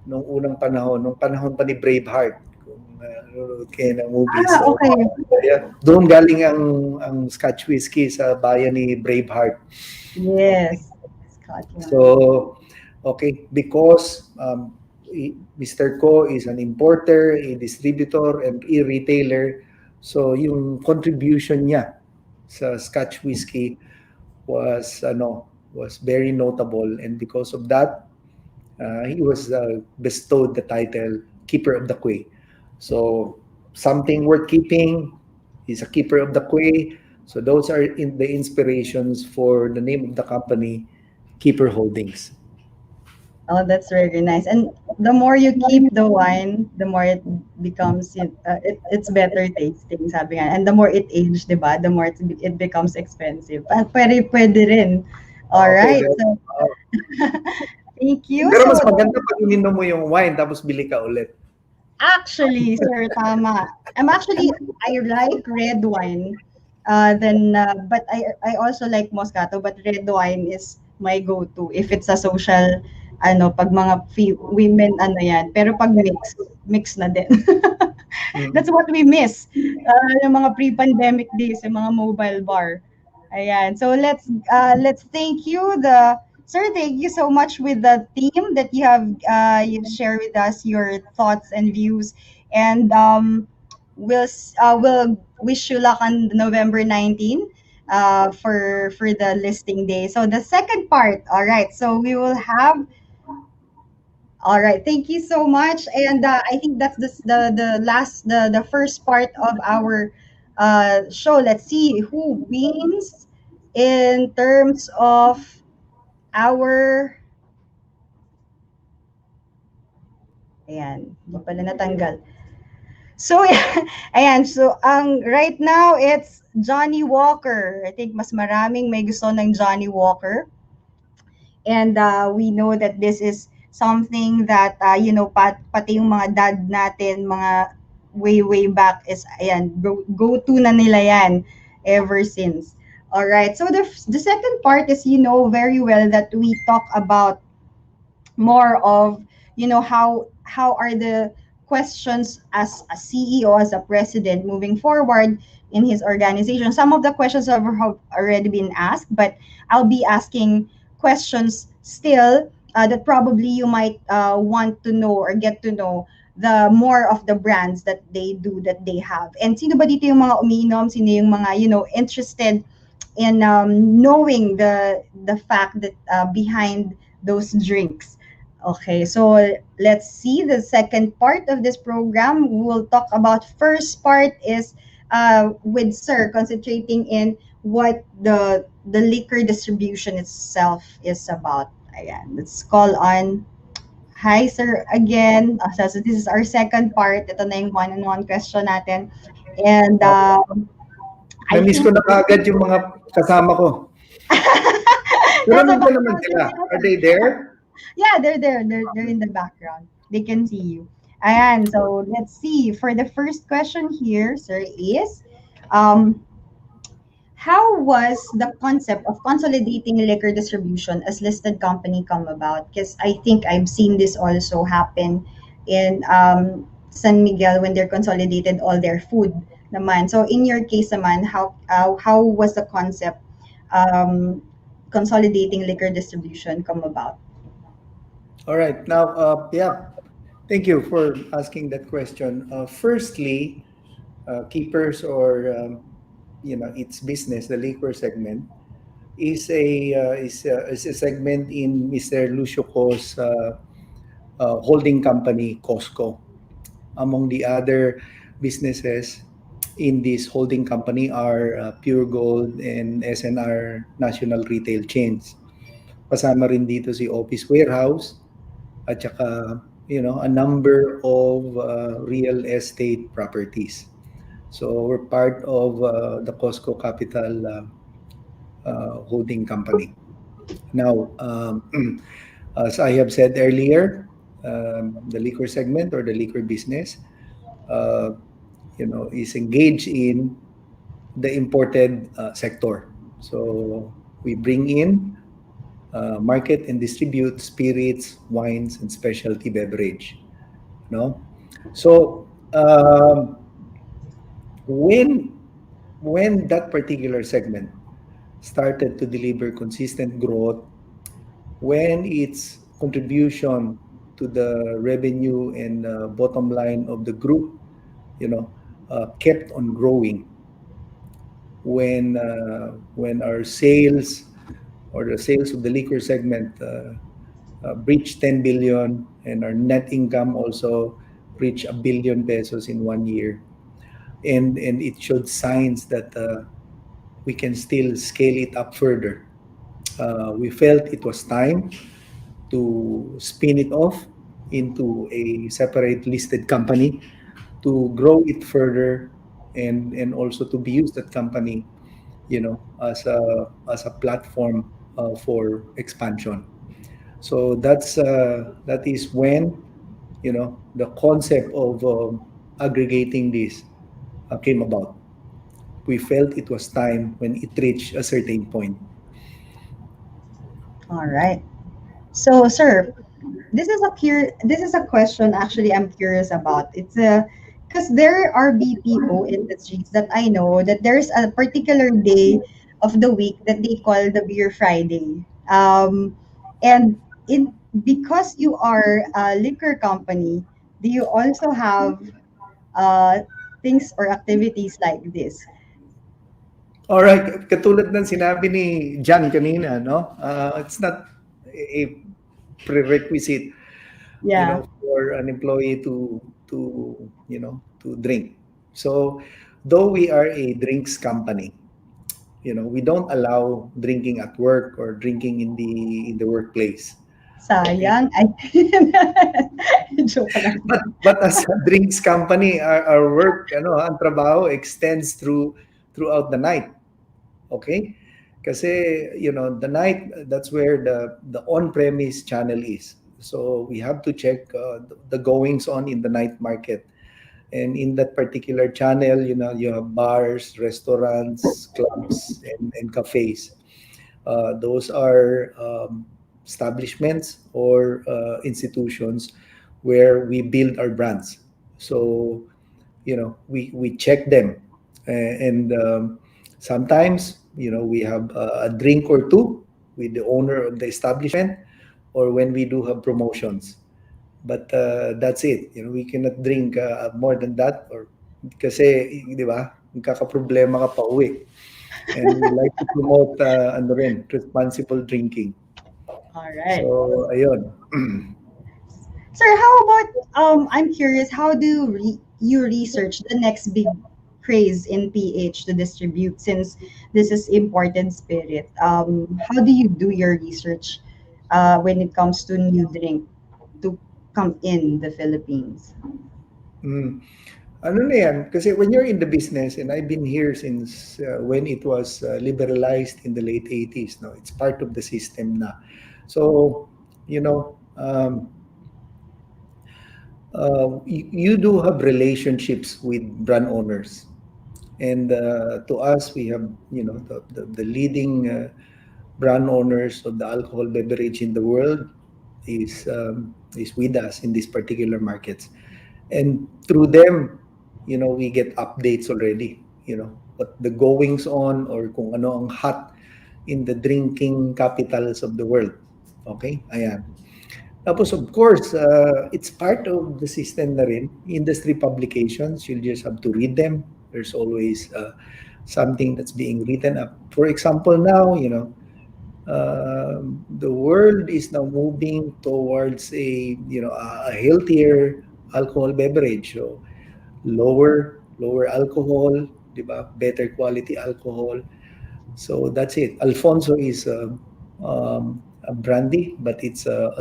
nung unang panahon, nung panahon pa ni Braveheart. Kung nanonood kayo ng movie. So, okay. doon galing ang Scotch whiskey sa bayan ni Braveheart. Yes. So, okay, because Mr. Ko is an importer, a distributor, and a retailer, so yung contribution niya sa Scotch whiskey was very notable, and because of that, he was bestowed the title Keeper of the Quay. So something worth keeping, he's a keeper of the quay. So those are the inspirations for the name of the company, Keeper Holdings. Oh, that's very nice. And the more you keep the wine, the more it becomes it's better tasting, sabi nga. And the more it ages, 'di ba? The more it becomes expensive. At pwede rin. All right. So thank you. Pero mas maganda pag ininom mo yung wine tapos bili ka ulit. Actually, sir, tama. I like red wine. But I also like Moscato, but red wine is my go-to if it's a social pag mga women yan. Pero pag mix na din. That's what we miss. Yung mga pre-pandemic days, yung mga mobile bar. Ayan. So let's thank you Sir, thank you so much with the theme that you have you've shared with us your thoughts and views, and we'll wish you luck on November 19 for the listing day. So the second part, all right. So we will have. All right, thank you so much, and I think that's the first part of our show. Let's see who wins in terms of our ayan, hindi pala natanggal. So, ayan, so right now it's Johnny Walker. I think mas maraming may gusto ng Johnny Walker. And we know that this is something that pati yung mga dad natin, mga way back is ayan, go-to na nila yan ever since. All right. So the second part is very well that we talk about more of how are the questions as a CEO, as a president moving forward in his organization. Some of the questions have already been asked, but I'll be asking questions still that probably you might want to know or get to know the more of the brands that they do, that they have. And sino ba dito yung mga umiinom, sino yung mga interested in knowing the fact that behind those drinks. Okay, so let's see the second part of this program. We'll talk about first part is with Sir, concentrating in what the liquor distribution itself is about. Ayan, let's call on. Hi, Sir, again. So this is our second part. Ito na yung one-on-one question natin. And na-miss ko na kagad yung mga kasama ko. naman sila. Are they there? Yeah, they're there. They're in the background. They can see you. Ayan, so let's see. For the first question here, sir, is how was the concept of consolidating liquor distribution as listed company come about? Because I think I've seen this also happen in San Miguel when they're consolidated all their food naman. So in your case naman, how was the concept consolidating liquor distribution come about? All right. Now, yeah, thank you for asking that question. Firstly, Keepers or its business, the liquor segment, is a segment in Mr. Lucio Co's holding company, Costco. Among the other businesses in this holding company are Pure Gold and SNR national retail chains. Kasama rin dito si Office Warehouse at saka a number of real estate properties. So we're part of the Costco Capital holding company. Now, as I have said earlier, the liquor segment or the liquor business, uh, is engaged in the imported sector. So we bring in, market and distribute spirits, wines, and specialty beverage. No, so when that particular segment started to deliver consistent growth, when its contribution to the revenue and bottom line of the group, kept on growing, when our sales or the sales of the liquor segment breached 10 billion and our net income also reached a billion pesos in 1 year, and it showed signs that we can still scale it up further. We felt it was time to spin it off into a separate listed company to grow it further, and also to be used that company as a platform for expansion. So that is when the concept of aggregating this came about. We felt it was time when it reached a certain point. All right. So, sir, this is a question actually I'm curious about. It's a because there are BPO industries that I know that there's a particular day of the week that they call the Beer Friday. And in because you are a liquor company, do you also have uh, things or activities like this? Alright, katulad ng sinabi ni John kanina, no? It's not a prerequisite, Yeah. for an employee to drink. So, though we are a drinks company, we don't allow drinking at work or drinking in the workplace. Okay? Sayang. Ay, joke lang. But as a drinks company, our work, ang trabaho extends throughout the night. Okay? Kasi, the night, that's where the on-premise channel is. So we have to check the goings on in the night market. And in that particular channel, you have bars, restaurants, clubs, and cafes. Those are establishments or institutions where we build our brands. So, we check them. And sometimes, we have a drink or two with the owner of the establishment, or when we do have promotions. But that's it. We cannot drink more than that, or kasi, di ba, magkakaproblema ka pa uwi. And we like to promote responsible drinking. All right. So, ayun. Sir, how about I'm curious, how do you research the next big craze in PH to distribute since this is imported spirit? How do you do your research when it comes to new drink to come in the Philippines? Mm. Ano na yan? Kasi when you're in the business, and I've been here since when it was liberalized in the late 80s, no? It's part of the system na. So, you do have relationships with brand owners. And to us, we have, the leading brand owners of the alcohol beverage in the world is with us in these particular markets. And through them, we get updates already, what the goings on or kung ano ang hot in the drinking capitals of the world. Okay? Ayan. Tapos of course, it's part of the system na rin. Industry publications, you'll just have to read them. There's always something that's being written up. For example, now, the world is now moving towards a healthier alcohol beverage. So lower alcohol, di ba? Better quality alcohol. So that's it. Alfonso is a brandy, but it's a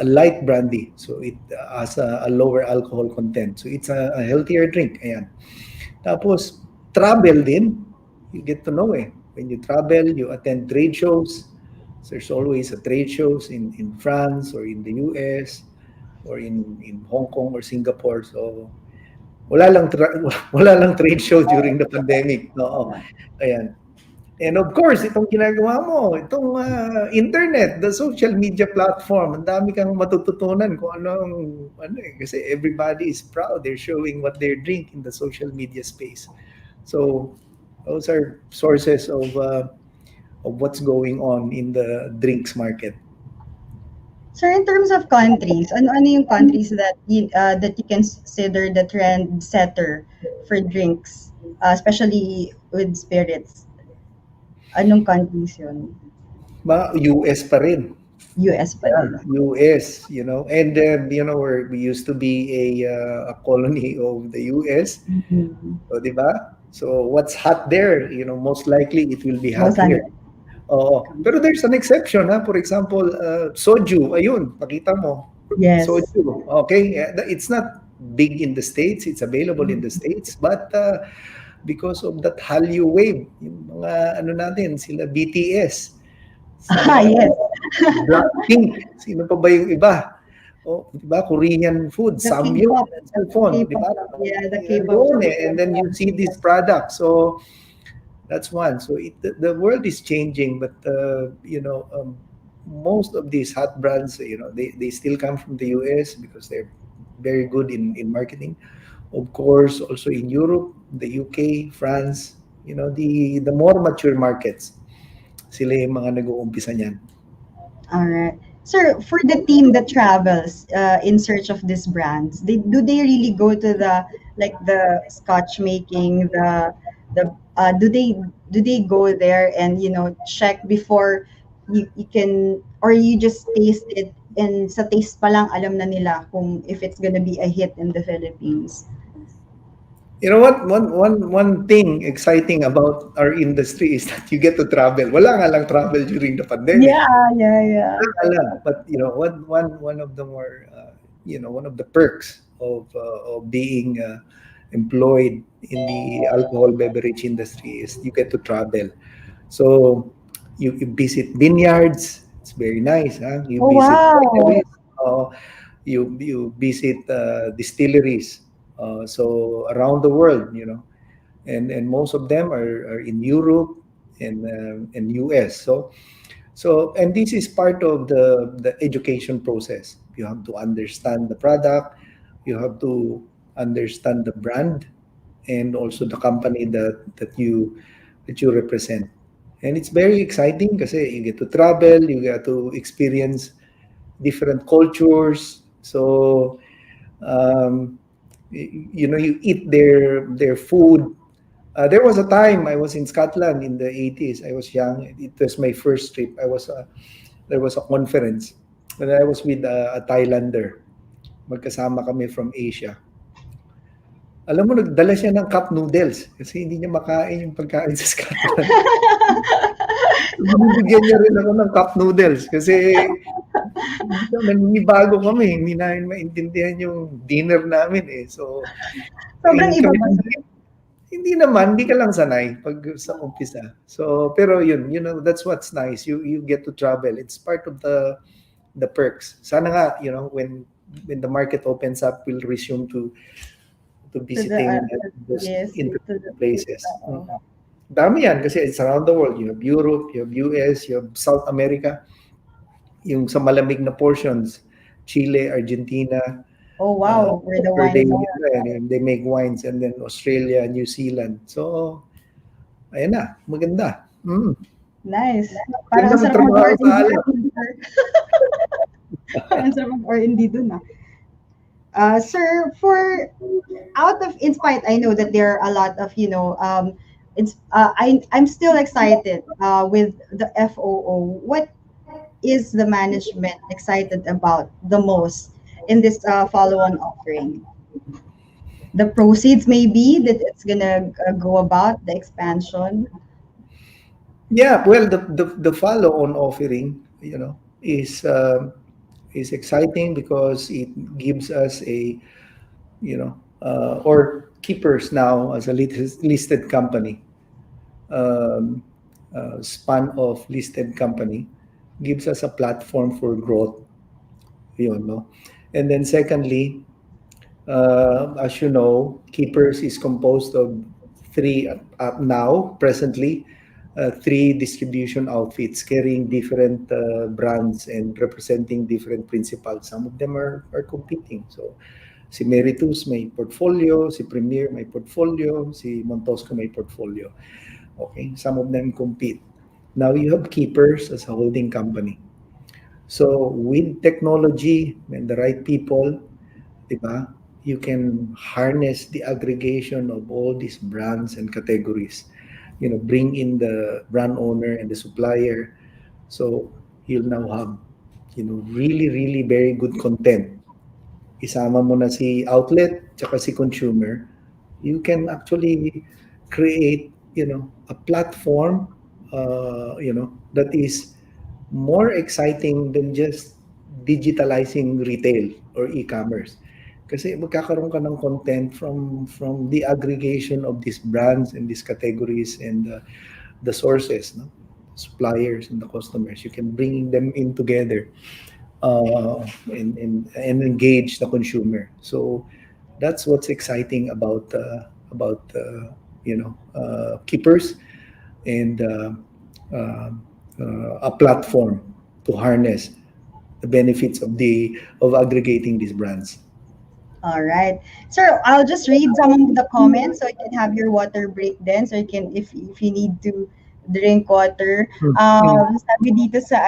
light brandy. So it has a lower alcohol content. So it's a healthier drink. Ayan. Tapos, travel din. You get to know eh. When you travel, you attend trade shows. So there's always a trade shows in France or in the US or in Hong Kong or Singapore. So wala lang trade show during the pandemic. Oo. Ayan. And of course, itong ginagawa mo, itong internet, the social media platform, ang dami kang matututunan kung kasi everybody is proud. They're showing what they drink in the social media space. So those are sources of what's going on in the drinks market. Sir, in terms of countries, ano yung countries that you consider the trend setter for drinks, especially with spirits? Anong countries yun? US pa rin. US pa din. US, and we used to be a colony of the US. So, di ba? So what's hot there, most likely it will be hot here. Pero there's an exception, ha? For example, soju, ayun, pakita mo. Yes. Soju, okay? It's not big in the States, it's available in the States, but because of that Hallyu wave, yung mga natin, sila BTS. Yes. Blackpink, sino pa ba yung iba? Di ba? Korean food, samyang, cellphone, di ba? Yeah, the K-pop. And then you see this product. So that's one. So the world is changing, but most of these hot brands, they still come from the US because they're very good in marketing. Of course, also in Europe, the UK, France, the more mature markets, sila yung mga nag-uumpisa niyan. All right. Sir, for the team that travels in search of these brands, do they really go to the scotch making, do they go there and check before you can, or you just taste it and sa taste pa lang alam na nila kung if it's gonna be a hit in the Philippines? You know what? One thing exciting about our industry is that you get to travel. Wala nga lang travel during the pandemic. Yeah. But one of the more one of the perks of being employed in the alcohol beverage industry is you get to travel. So you visit vineyards. It's very nice, huh? You visit wineries. You visit distilleries. So around the world, and most of them are in Europe and US. So and this is part of the education process. You have to understand the product, you have to understand the brand, and also the company that you represent. And it's very exciting because you get to travel, you get to experience different cultures. So you eat their food. There was a time I was in Scotland in the 80s. I was young. It was my first trip. There was a conference and I was with a Thailander. Magkasama kami from Asia. Alam mo, nagdala siya ng cup noodles kasi hindi niya makain yung pagkain sa Scotland. Binibigyan niya rin ako ng cup noodles kasi naninibago kami. Hindi namin maintindihan yung dinner namin eh. So, sobrang iba ba? Hindi naman, hindi ka lang sanay pag sa umpisa. So, pero yun, that's what's nice. You get to travel. It's part of the perks. Sana nga, when the market opens up, we'll resume to visiting those interesting places. Dami yan kasi it's around the world. You have Europe, you have US, you have South America. Yung sa malamig na portions, Chile, Argentina. Oh wow, where the wine they make wines, and then Australia, New Zealand. So, ayan na, maganda. Mm. Nice. Parang Ganda ang sarap magtrabaho mag-R&D sa alak. sir. Parang ang sarap mag-R&D dun ah. Sir, for out of Inspite, I know that there are a lot of, I'm still excited with the FOO. What is the management excited about the most in this follow-on offering? The proceeds maybe that it's gonna go about the expansion. Yeah, well, the follow-on offering, is exciting because it gives us or Keepers now as a listed company, um, span of listed company, gives us a platform for growth, no? And then secondly, as you know, Keepers is composed of three, now, presently, three distribution outfits carrying different brands and representing different principals. Some of them are competing. So, si Meritus may portfolio, si Premier may portfolio, si Montosco may portfolio. Okay, some of them compete. Now you have Keepers as a holding company. So with technology and the right people, diba, you can harness the aggregation of all these brands and categories. Bring in the brand owner and the supplier. So you'll now have, really, really very good content. Isama mo na si outlet tsaka si consumer, you can actually create, a platform, that is more exciting than just digitalizing retail or e-commerce. Kasi magkakaroon ka ng content from the aggregation of these brands and these categories and the sources, no? Suppliers and the customers. You can bring them in together, and engage the consumer. So that's what's exciting about Keepers and a platform to harness the benefits of aggregating these brands. All right. Sir, I'll just read some of the comments so you can have your water break then. So you can, if you need to drink water. Sabi dito sa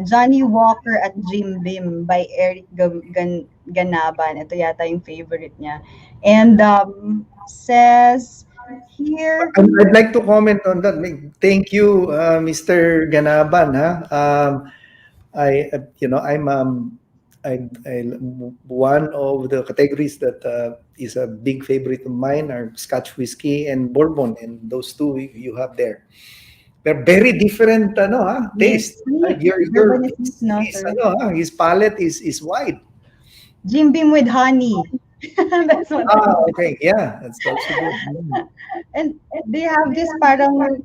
Johnny Walker at Jim Beam by Eric Ganaban. Ito yata yung favorite niya. And says here, I'd like to comment on that. Thank you, Mr. Ganaban. One of the categories that is a big favorite of mine are Scotch whiskey and bourbon, and those two you have there. They're very different, taste. His palate is wide. Jim Beam with honey. That's what. Okay, yeah, that's also good. And they have this parang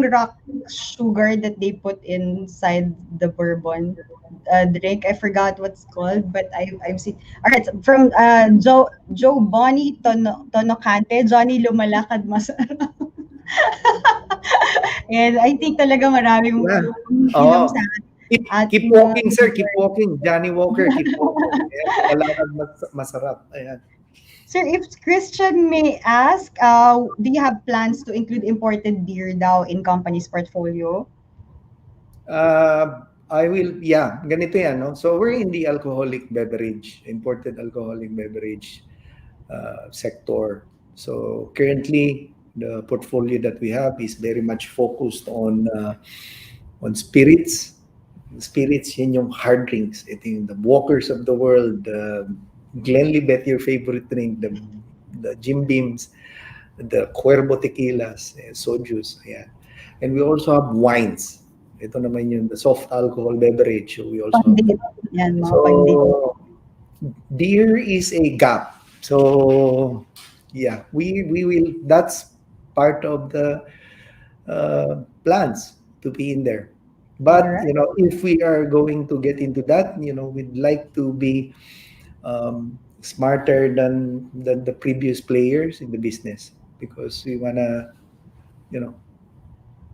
rock sugar that they put inside the bourbon drink. I forgot what's called, but I've seen. All right, so from Joe Bonnie Tonocante, Johnny Lumalakad Masarap. And I think talaga maraming Oh. Keep walking, sir. Keep walking. Johnny Walker, keep walking. Lumalakad masarap. Ayan. Sir, if Christian may ask, do you have plans to include imported beer daw in company's portfolio? I will, yeah, ganito yan, no? So we're in the imported alcoholic beverage sector. So currently, the portfolio that we have is very much focused on spirits. Spirits, yun yung hard drinks. Ito yung the Walkers of the world, Glenlivet, your favorite drink, the Jim Beams, the Cuervo tequilas, sojus, yeah. And we also have wines. Ito naman yung the soft alcohol beverage. We also have. So beer is a gap. So yeah, we will. That's part of the plans to be in there. But if we are going to get into that, we'd like to be smarter than the previous players in the business, because we wanna,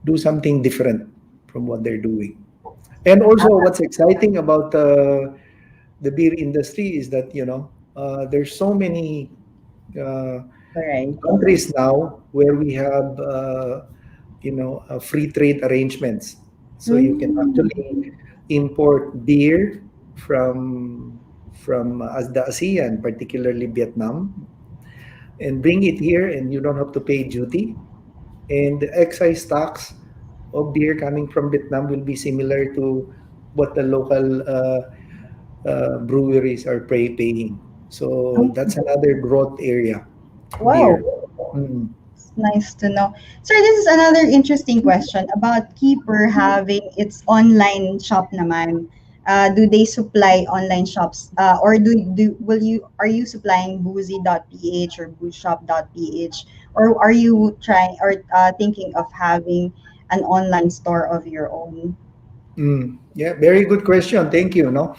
do something different from what they're doing. And also, what's exciting about the beer industry is that there's so many countries now where we have free trade arrangements. So you can Mm. actually import beer from the ASEAN, particularly Vietnam, and bring it here, and you don't have to pay duty. And the excise tax of beer coming from Vietnam will be similar to what the local breweries are paying. So that's another growth area, Wow. beer. Mm. It's nice to know. Sir, this is another interesting question about Keeper having its online shop naman. Do they supply online shops? Or do will you are you supplying Boozy.ph or Boozeshop.ph? Or are you trying or thinking of having an online store of your own? Yeah, very good question. Thank you. No,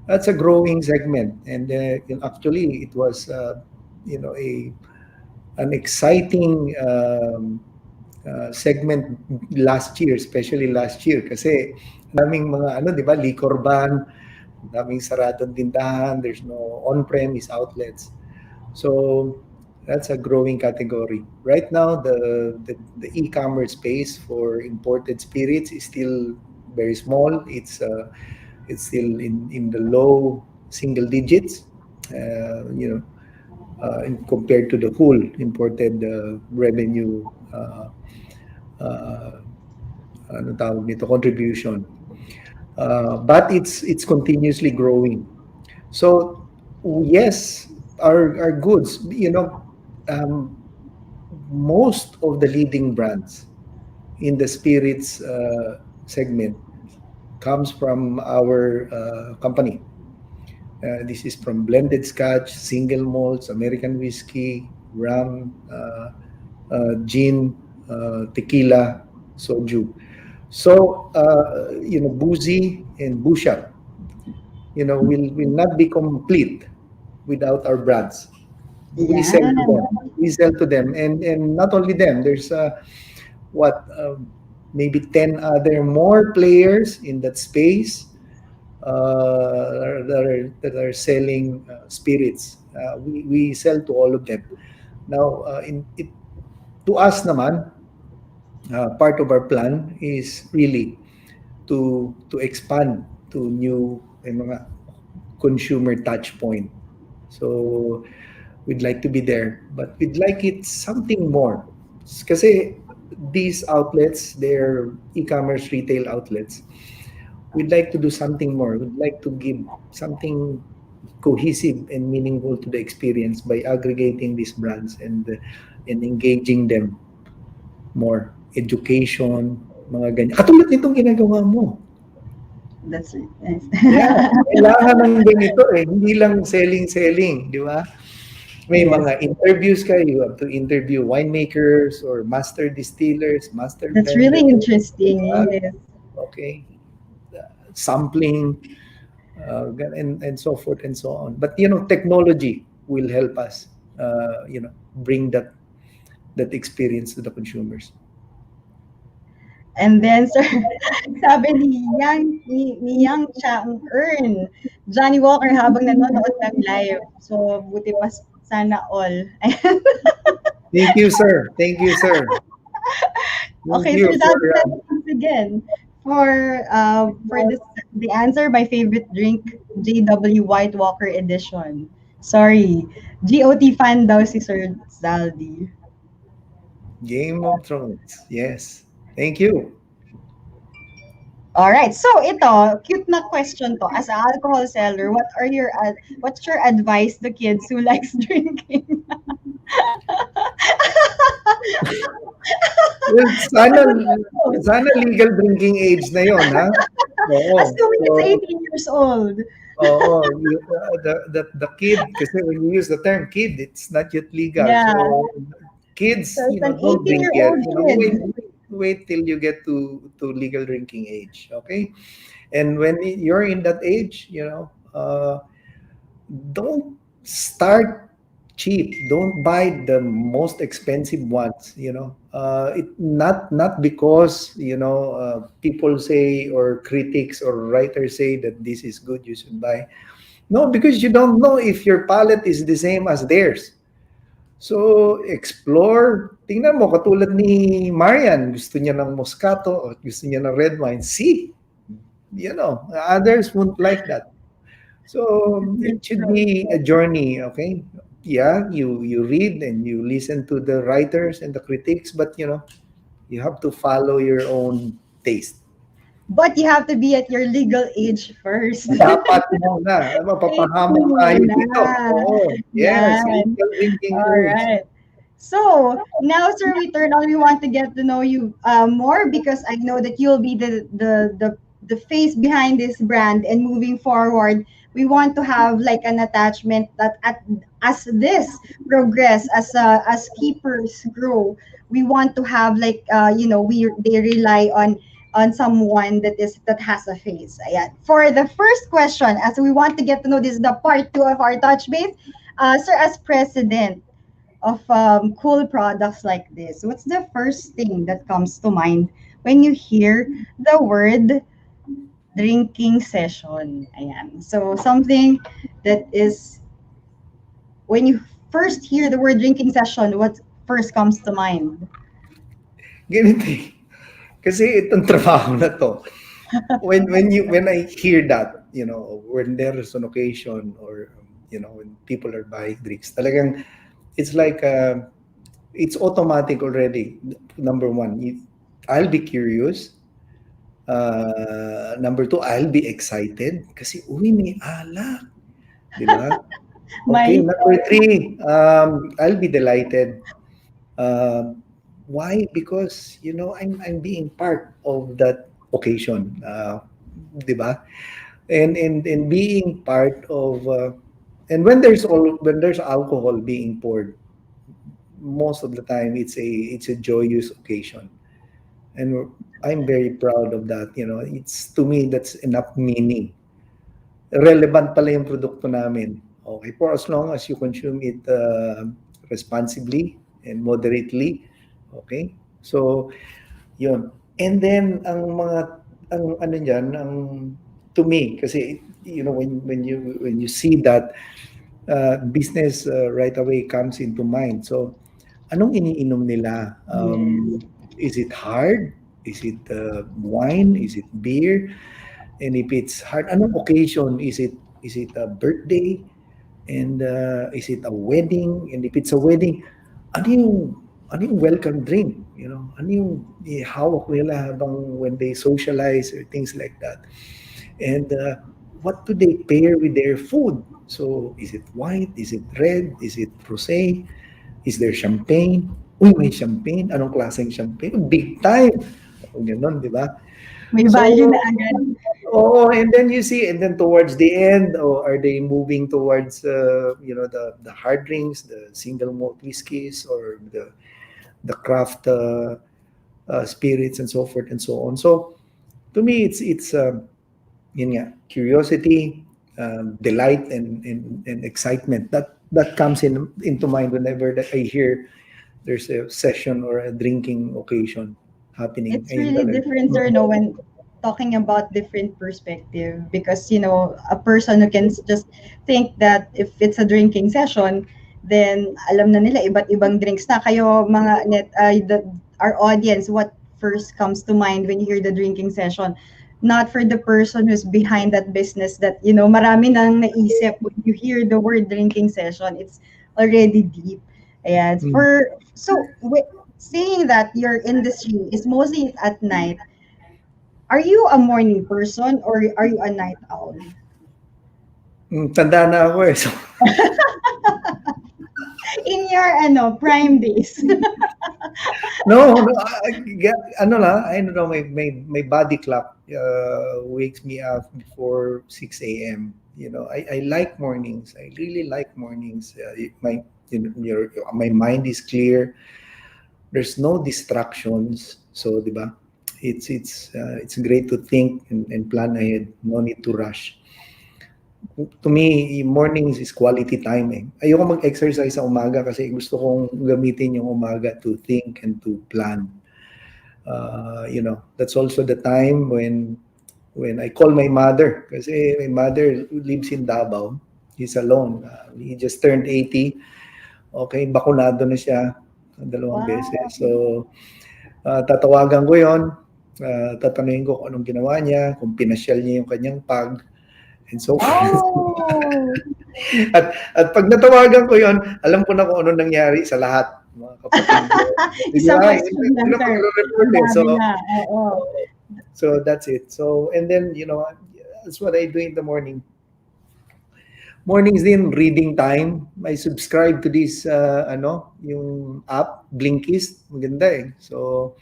that's a growing segment, and actually, it was a an exciting segment last year, especially last year, kasi daming mga di ba, liquor ban, daming saradong tindahan, there's no on-premise outlets. So that's a growing category. Right now, the e-commerce space for imported spirits is still very small. It's still in the low single digits. Compared to the whole imported revenue, uh, ano tawag nito, contribution. But it's continuously growing. So yes, our goods, um, most of the leading brands in the spirits segment comes from our company. This is from blended scotch, single malts, American whiskey, rum, gin, tequila, soju. So, Boozy and Boozeshop, will not be complete without our brands. We Yeah. sell to them. We sell to them, and not only them. There's what maybe 10 other more players in that space that are selling spirits. We sell to all of them. Now, to us naman, part of our plan is really to expand to new mga consumer touch point. So we'd like to be there, but we'd like it something more. Kasi these outlets, they're e-commerce retail outlets. We'd like to do something more. We'd like to give something cohesive and meaningful to the experience by aggregating these brands and engaging them more. Education, mga ganyan. Katulad nitong ginagawa mo. That's nice. Yeah, kailangan ng ganito eh. Hindi lang selling, di ba? May Yes. mga interviews ka. You have to interview winemakers or master distillers, master That's really blenders. interesting. Diba? Yes. Okay. Sampling, and so forth and so on. But technology will help us, bring that experience to the consumers. And then, sir, sabi ni Yang Chang Earn, Johnny Walker habang nanonood ng live. So, buti pa sana all. Ayan. Thank you, sir. Thank you, sir. Thank Okay, you sir, for, that's once again for this the answer. My favorite drink, JW White Walker Edition. Sorry, GOT fan daw si Sir Zaldi. Game of Thrones. Yes. Thank you. All right. So ito, cute na question to. As an alcohol seller, what's your advice to kids who likes drinking? Well, sana legal drinking age na yon, ha? Oo. Assuming So, it's 18 years old. oo, the kid, kasi when you use the term kid, it's not yet legal. Yeah. So, kids, So it's an don't drink yet. 18-year-old kid. Wait till you get to legal drinking age, okay? And when you're in that age, don't start cheap. Don't buy the most expensive ones. Not because people say or critics or writers say that this is good, you should buy. No, because you don't know if your palate is the same as theirs. So, explore. Tingnan mo, katulad ni Marian, gusto niya ng Moscato o gusto niya ng red wine. See, others won't like that. So, it should be a journey, okay? Yeah, you read and you listen to the writers and the critics, but you have to follow your own taste. But you have to be at your legal age first. Dapat muna. Mapapahamak tayo dito. Oo. Yes. Yan. Legal drinking All rules. right. So now, sir, we want to get to know you more, because I know that you'll be the face behind this brand, and moving forward, we want to have like an attachment that as this progress, as keepers grow, we want to have like they rely on someone that has a face. Ayan. For the first question, as we want to get to know, this is the part 2 of our touch base. Sir, as president of cool products like this, what's the first thing that comes to mind when you hear the word drinking session? Ayan. So something that is, when you first hear the word drinking session, what first comes to mind? Ganito eh. Kasi itong trabaho na to, when I hear that, when there is an occasion, or when people are buying drinks, talagang it's like it's automatic already. Number one, I'll be curious. Number two, I'll be excited kasi may alak, di ba? Okay, number three, I'll be delighted. Why? Because I'm being part of that occasion, di ba? And being part of and when there's alcohol being poured, most of the time it's a joyous occasion, and I'm very proud of that. It's, to me, that's enough meaning. Relevant pala yung produkto namin. Okay, for as long as you consume it responsibly and moderately. Okay, so yun. And then ang ano diyan, to me, kasi when you see that business, right away comes into mind. So anong iniinom nila? Is it hard? Is it wine? Is it beer? And if it's hard, anong occasion? Is it a birthday? And is it a wedding? And if it's a wedding, ano yung welcome drink? Ano yung hawak nila when they socialize, or things like that? And what do they pair with their food? So is it white? Is it red? Is it rosé? Is there champagne? May champagne. Anong klaseng champagne? Big time. Ganon, di ba? May value na agad. Oh, and then you see, and then towards the end, are they moving towards the hard drinks, the single malt whiskeys, or the craft spirits, and so forth and so on. So to me, it's yun nga, curiosity, delight, and excitement that comes into mind whenever that I hear there's a session or a drinking occasion happening. It's really different, sir, when talking about different perspective, because a person who can just think that if it's a drinking session, then alam na nila iba't ibang drinks na. Kayo mga our audience, what first comes to mind when you hear the drinking session? Not for the person who's behind that business, that marami nang naisip when you hear the word drinking session. It's already deep. And saying that your industry is mostly at night, are you a morning person or are you a night owl? Tanda na ako eh. So. In your prime days. No, I don't know, my body clock wakes me up before 6 a.m. I like mornings. I really like mornings. My mind is clear. There's no distractions. So, di ba? It's great to think and plan ahead. No need to rush. To me, mornings is quality time eh. Ayoko mag-exercise sa umaga kasi gusto kong gamitin yung umaga to think and to plan. That's also the time when I call my mother, kasi my mother lives in Davao. He's alone. He just turned 80. Okay, bakunado na siya 2 Wow. beses. So, tatawagan ko yon, tatanungin ko kung anong ginawa niya, kung pinasyal niya yung kanyang pag, and so forth. Oh! At pag natawagan ko yon, alam ko na kung ano nangyari sa lahat, mga kapatid ko. Isang Diba? question Yun lang, ang sir. magre-report Ang eh. dami na. Oo. So that's it. So, and then, that's what I do in the morning. Mornings din, reading time. I subscribe to this, yung app, Blinkist. Maganda eh. So,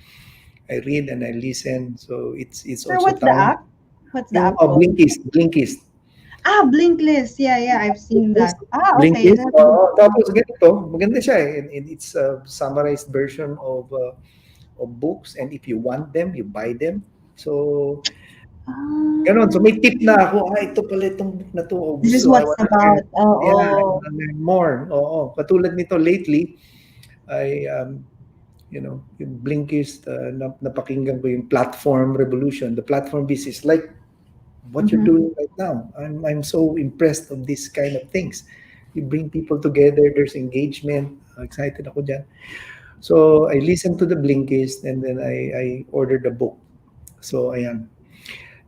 I read and I listen. So, it's Sir, also what's the time. app? What's the app called? Blinkist. Blinklist. Yeah, I've seen that. Okay. Blinkist. That's good. Tapos ganito, maganda siya eh. And it's a summarized version of books. And if you want them, you buy them. So, ganon. So may tip na ako, ito pala itong book na to. Oh, This is gusto, I what's wanna about. learn. Yeah, I Oo. wanna learn more. Oo. Katulad nito lately, I, yung Blinkist, napakinggan ko yung platform revolution, the platform business, like what you're doing right now. I'm so impressed of this kind of things. You bring people together, there's engagement. Excited ako dyan. So I listened to the Blinkist and then I ordered the book. So ayan.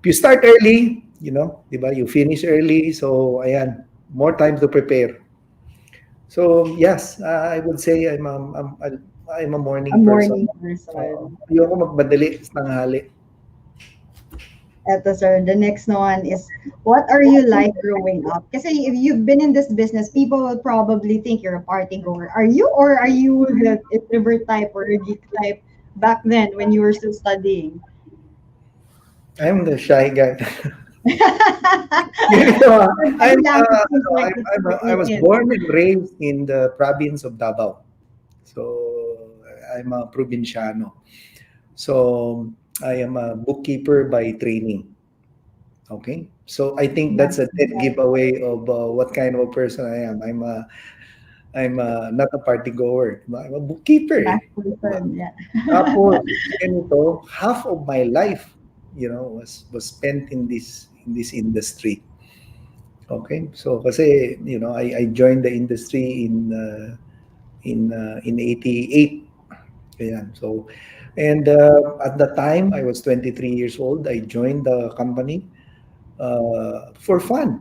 If you start early, diba, you finish early. So ayan, more time to prepare. So yes, I would say I'm a morning person. So, ayoko magmadali sa tanghali. Eto, sir, the next one is, what are you like growing up? Kasi if you've been in this business, people will probably think you're a party goer. Are you, or are you the introvert type or a geek type back then when you were still studying? I'm the shy guy. I was born and raised in the province of Davao. So I'm a provinciano. So I am a bookkeeper by training. Okay, so I think that's a dead giveaway of what kind of a person I am. I'm not a party goer. I'm a bookkeeper. Tapos ganito, half of my life, was spent in this industry. Okay, so kasi I joined the industry in 88. Ayan. So, and at the time I was 23 years old. I joined the company for fun,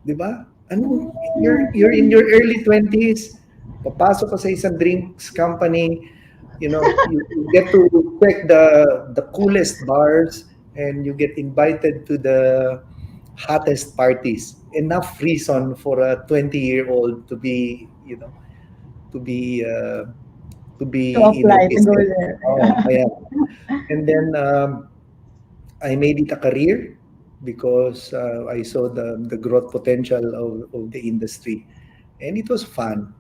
di ba? Ano, you're in your early 20s, papasok ka sa isang drinks company, you get to check the coolest bars and you get invited to the hottest parties. Enough reason for a 20-year-old to be, to be in the business. Yeah. And then I made it a career because I saw the growth potential of the industry, and it was fun.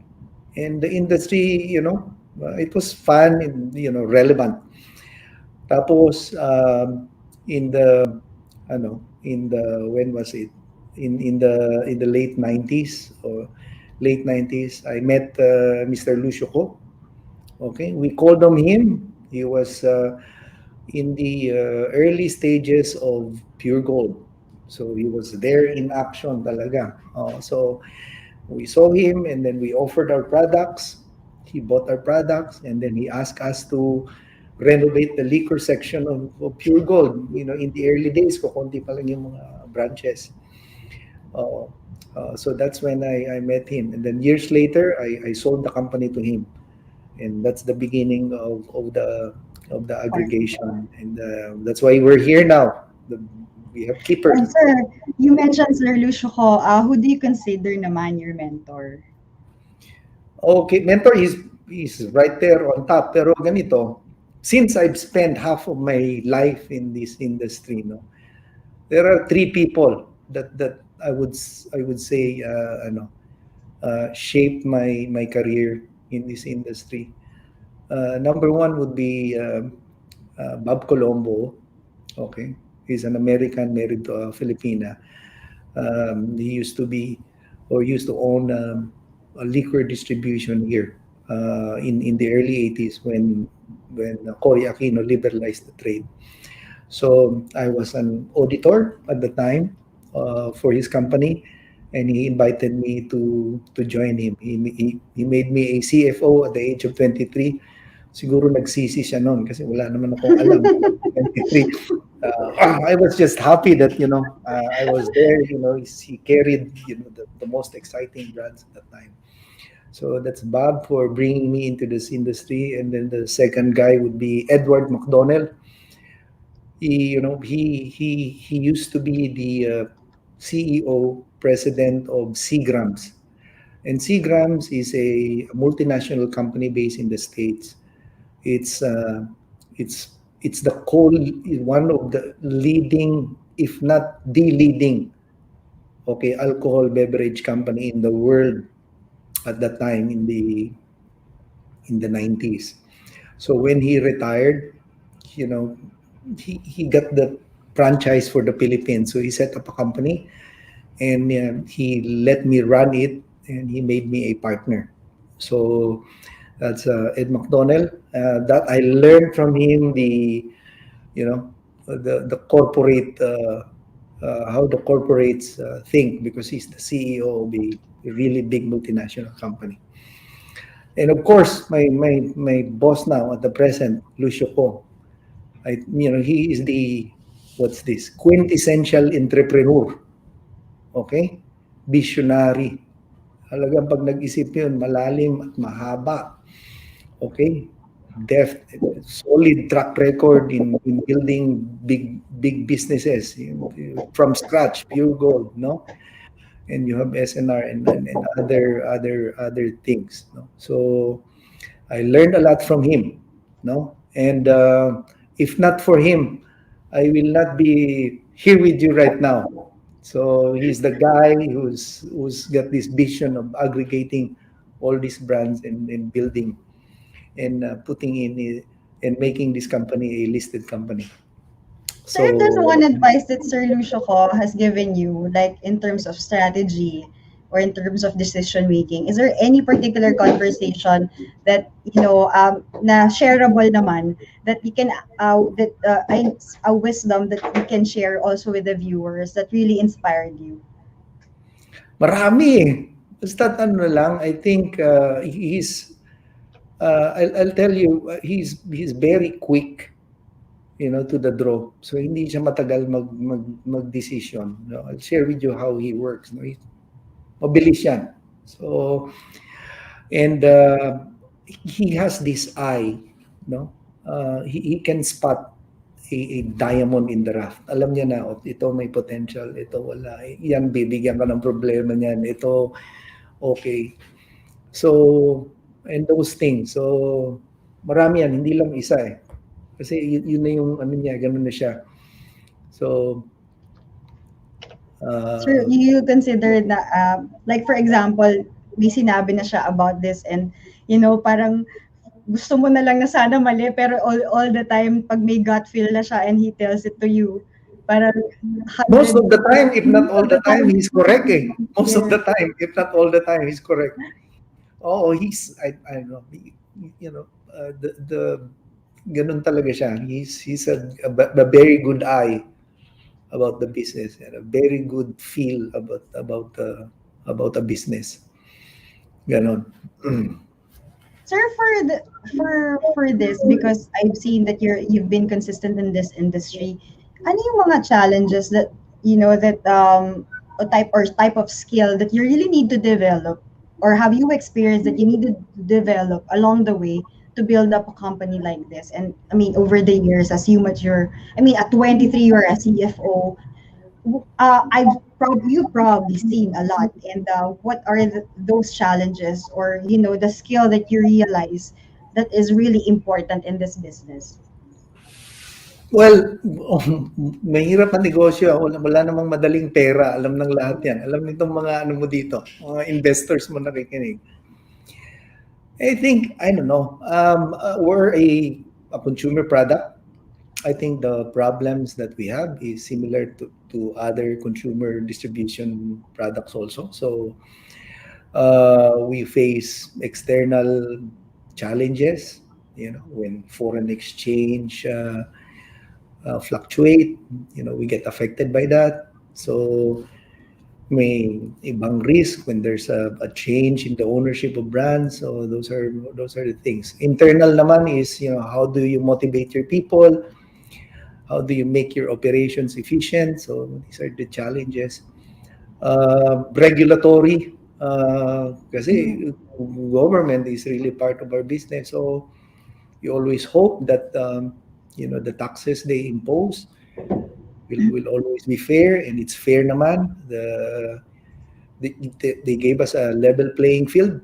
And the industry, it was fun and relevant. Tapos in the when was it? In the late 90s or late 90s, I met Mr. Lucio Ko. Okay, we called on him. He was in the early stages of Pure Gold. So he was there in action talaga. So we saw him and then we offered our products. He bought our products and then he asked us to renovate the liquor section of Pure Gold. In the early days, kukunti pa lang yung mga branches. So that's when I met him. And then years later, I sold the company to him. And that's the beginning of the aggregation, and that's why we're here now. We have keepers. And sir, you mentioned Sir Lucio Ko. Who do you consider naman your mentor? Okay, mentor is right there on top. Pero ganito, since I've spent half of my life in this industry, there are 3 people that I would say shaped my career in this industry. Number 1 would be Bob Colombo. Okay, he's an American married to a Filipina. He used to own a liquor distribution here in the early 80s when Cory Aquino liberalized the trade. So I was an auditor at the time for his company, and he invited me to join him. He made me a CFO at the age of 23. Siguro nagsisi siya noon kasi wala naman akong alam. 23. I was just happy that I was there. He carried the most exciting brands at that time. So that's Bob for bringing me into this industry, and then the second guy would be Edward McDonnell. He used to be the CEO, president of Seagrams, and Seagrams is a multinational company based in the States. It's uh, it's the one of the leading, if not the leading, alcohol beverage company in the world at that time in the 90s. So when he retired, you know, he got the franchise for the Philippines. So he set up a company, and he let me run it, and he made me a partner. So that's Ed McDonnell. That I learned from him the corporate how the corporates think, because he's the CEO of a really big multinational company. And of course, my boss now at the present, Lucio Ko. He is the, what's this, quintessential entrepreneur. Okay? Visionary. Halagang pag nag-isip yun, malalim at mahaba. Okay? Deft, solid track record in building big businesses from scratch, pure gold, no? And you have SNR and other things, no? So I learned a lot from him, no? And if not for him, I will not be here with you right now. So he's the guy who's got this vision of aggregating all these brands and building and putting in and making this company a listed company. So if there's So one advice that Sir Lucio Ko has given you, like in terms of strategy or in terms of decision making, is there any particular conversation that na shareable naman that you can a wisdom that you can share also with the viewers that really inspired you? marami eh. Basta ano lang, I think I'll tell you, he's very quick, to the draw. So hindi siya matagal mag-decision. No? I'll share with you how he works. No? Mabilis yan. So, and he has this eye, no? He can spot a diamond in the rough. Alam niya na, ito may potential, ito wala. Yan, bibigyan ka ng problema niyan. Ito, okay. So, and those things. So, marami yan, hindi lang isa eh. Kasi yun na yung ano niya, ganun na siya. So, Sir, you consider na, like for example, may sinabi na siya about this and, parang gusto mo na lang na sana mali, pero all the time, pag may gut feel na siya and he tells it to you, parang most 100 of the time, if not all of the the time, time. he's correct eh. Most of Yeah. the time, if not all the time, he's correct. Oh, I don't know, the ganun talaga siya. He's a very good eye about the business and a very good feel about a business. Ganon. Sir, for this, because I've seen that you've been consistent in this industry, ano yung mga challenges that type of skill that you really need to develop, or have you experienced that you need to develop along the way to build up a company like this? And I mean, over the years, as you mature, I mean, at 23, you're a CFO. You've probably seen a lot, and what are those challenges, or the skill that you realize that is really important in this business? Well, mahirap ang negosyo. Wala namang madaling pera. Alam ng lahat yan. Alam nitong mga ano mo dito, mga investors mo nakikinig. I think, I don't know, we're a consumer product. I think the problems that we have is similar to other consumer distribution products also. So we face external challenges, when foreign exchange fluctuate, we get affected by that. So may ibang risk when there's a change in the ownership of brands. So those are the things. Internal naman is, how do you motivate your people? How do you make your operations efficient? So these are the challenges. Regulatory, kasi government is really part of our business. So you always hope that the taxes they impose will always be fair, and it's fair naman. They gave us a level playing field,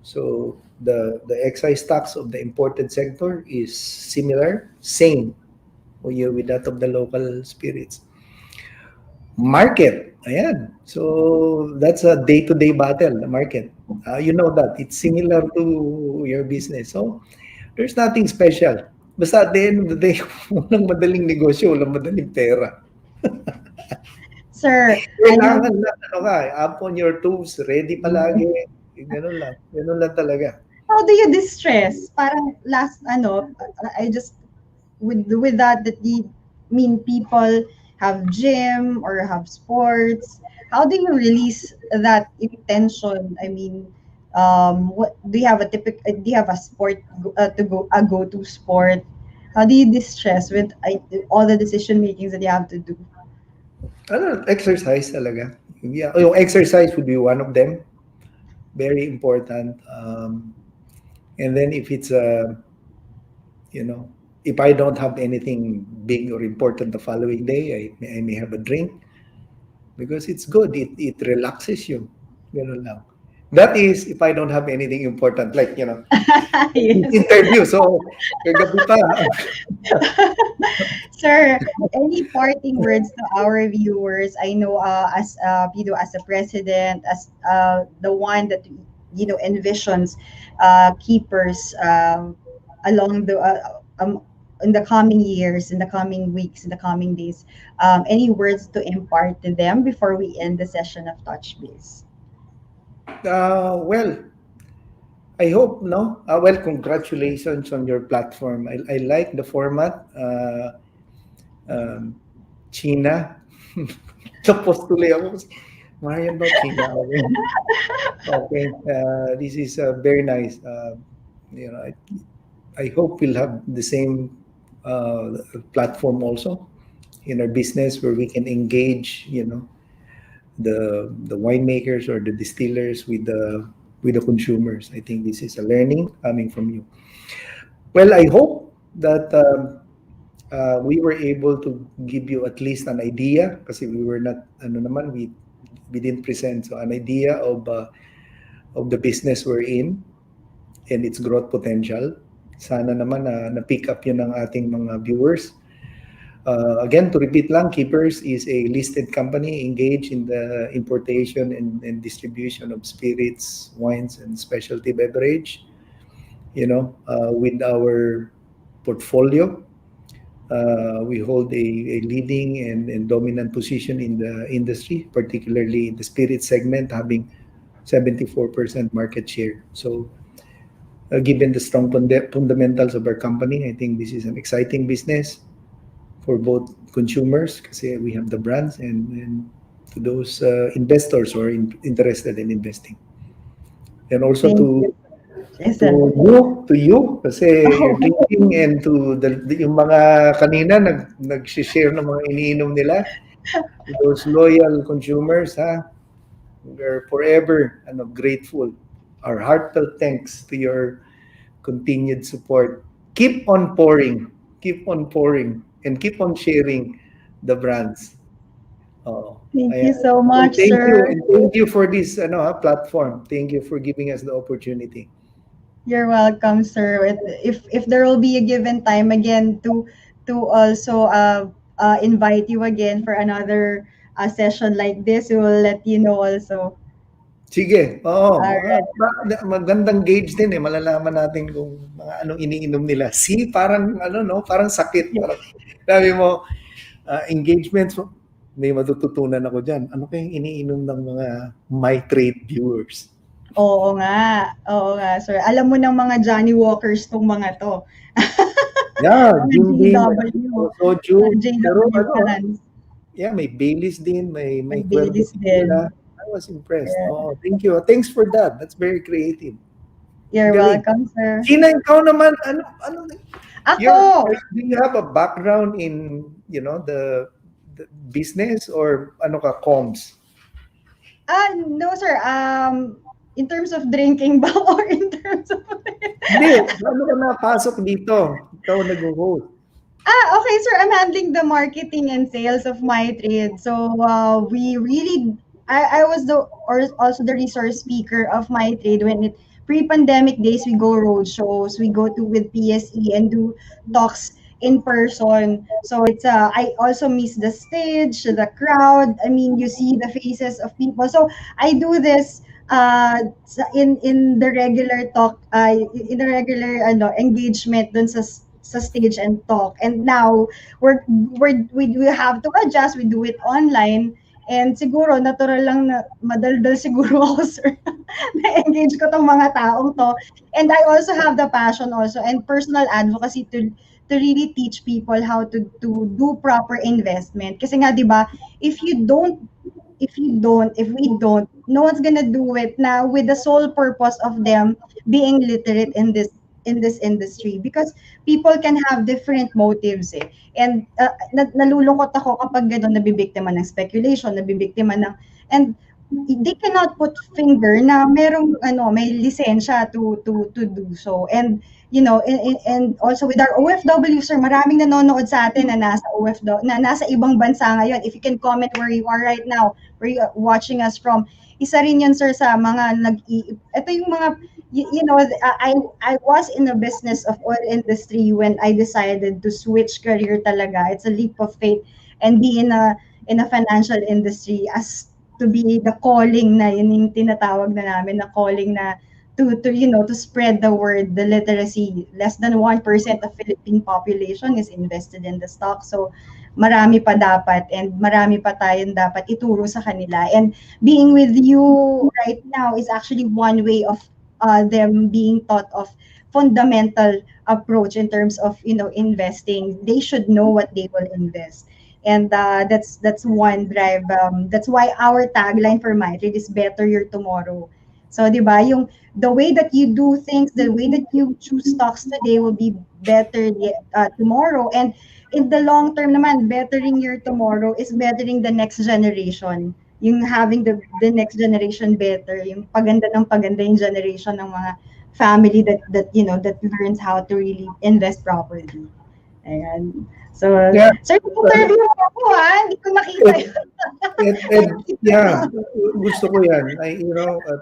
so the excise tax of the imported sector is same with that of the local spirits. Market, ayan. So that's a day-to-day battle, the market. You know that. It's similar to your business. So there's nothing special. Basta at the end of the day, walang madaling negosyo, walang madaling pera. Sir, Kailangan up on your toes, ready palagi. Ganun lang talaga. how do you distress? Parang I just with that you mean people have gym or have sports. How do you release that intention? I mean, what do you have do you have a sport a go-to sport? How do you distress with all the decision makings that you have to do? Exercise talaga. Yeah, yung exercise would be one of them. Very important. And then if it's if I don't have anything big or important the following day, I may have a drink because it's good. It relaxes you. Ganun lang. That is if I don't have anything important, like Yes. interview. So kagabi pa. Sir, any parting words to our viewers? I know, as as a president, as the one that envisions keepers along the in the coming years, in the coming weeks, in the coming days. Any words to impart to them before we end the session of Touchbase? Well, I hope, no? Well, congratulations on your platform. I like the format. China. Tapos tuloy ako. Marian ba China? Okay. This is very nice. I hope we'll have the same platform also in our business where we can engage, the winemakers or the distillers with the consumers. I think this is a learning coming from you. Well, I hope that we were able to give you at least an idea, kasi we were not we didn't present so an idea of the business we're in and its growth potential. Sana naman na pick up yun ng ating mga viewers. Again, to repeat lang, Keepers is a listed company engaged in the importation and distribution of spirits, wines, and specialty beverage. With our portfolio, we hold a leading and dominant position in the industry, particularly in the spirit segment, having 74% market share. So, given the strong fundamentals of our company, I think this is an exciting business for both consumers, kasi we have the brands, and to those investors who are interested in investing. And also to you, kasi you're drinking, and to yung mga kanina nag-share ng mga iniinom nila, to those loyal consumers, we're forever grateful. Our heartfelt thanks to your continued support. Keep on pouring, and keep on sharing the brands. Thank you so much, thank sir. you, and thank you for this platform. Thank you for giving us the opportunity. You're welcome, sir. If there will be a given time again to also invite you again for another session like this, we will let you know also. Sige. Oo. Alright. Magandang gauge din malalaman natin kung mga anong iniinom nila. See, parang parang sakit. Parang, sabi mo, engagements, may matututunan ako dyan. Ano kayong iniinom ng mga MyTrade viewers? Oo nga, sir. Alam mo ng mga Johnny Walkers tong mga to. Yeah, Jim Beam, JW. Soju. JW Pero fans. Yeah, may Baileys din, may Cuervo Baileys din. Tequila. I was impressed. Yeah. Oh, thank you. Thanks for that. That's very creative. You're Galing. welcome, sir. Sina, ikaw naman, ano, Ako, do you have a background in, the business or ano ka, comms? no, sir. In terms of drinking ba or in terms of... Hindi, ano ka napasok dito? Ikaw nag-host. Okay, sir. I'm handling the marketing and sales of MyTrade. So we really, I was also the resource speaker of MyTrade when it pre-pandemic days. We go road shows, we go to with PSE and do talks in person. So it's I also miss the stage, the crowd. I mean, you see the faces of people. So I do this in the regular talk, in the regular engagement dun sa stage and talk. And now we have to adjust. We do it online. And siguro natural lang na madaldal siguro ako, sir. Na-engage ko tong mga taong to. And I also have the passion also and personal advocacy to really teach people how to do proper investment. Kasi nga 'di ba, if we don't, no one's gonna do it now with the sole purpose of them being literate in this industry, because people can have different motives eh. And nalulungkot ako kapag gano'n nabibiktima ng speculation, nabibiktima ng, and they cannot put finger na merong may lisensya to do so. And and also with our OFW, sir, maraming nanonood sa atin na nasa OFW, na nasa ibang bansa ngayon. If you can comment where you are right now, where you are watching us from, isa rin yun, sir, sa mga ito yung mga I was in the business of oil industry when I decided to switch career talaga. It's a leap of faith and be in a financial industry as to be the calling na yun yung tinatawag na namin na calling na to spread the word, the literacy. Less than 1% of Philippine population is invested in the stock. So marami pa dapat and marami pa tayong dapat ituro sa kanila. And being with you right now is actually one way of them being taught of fundamental approach in terms of investing. They should know what they will invest. And that's one drive. That's why our tagline for MyTrade is better your tomorrow. So, di ba, the way that you do things, the way that you choose stocks today will be better tomorrow. And in the long term naman, bettering your tomorrow is bettering the next generation. Yung having the next generation better, yung paganda ng paganda yung generation ng mga family that learns how to really invest properly. Ayan. So, Yeah. sir, interview mo ako hindi ko nakita yun. Yeah, gusto ko yan.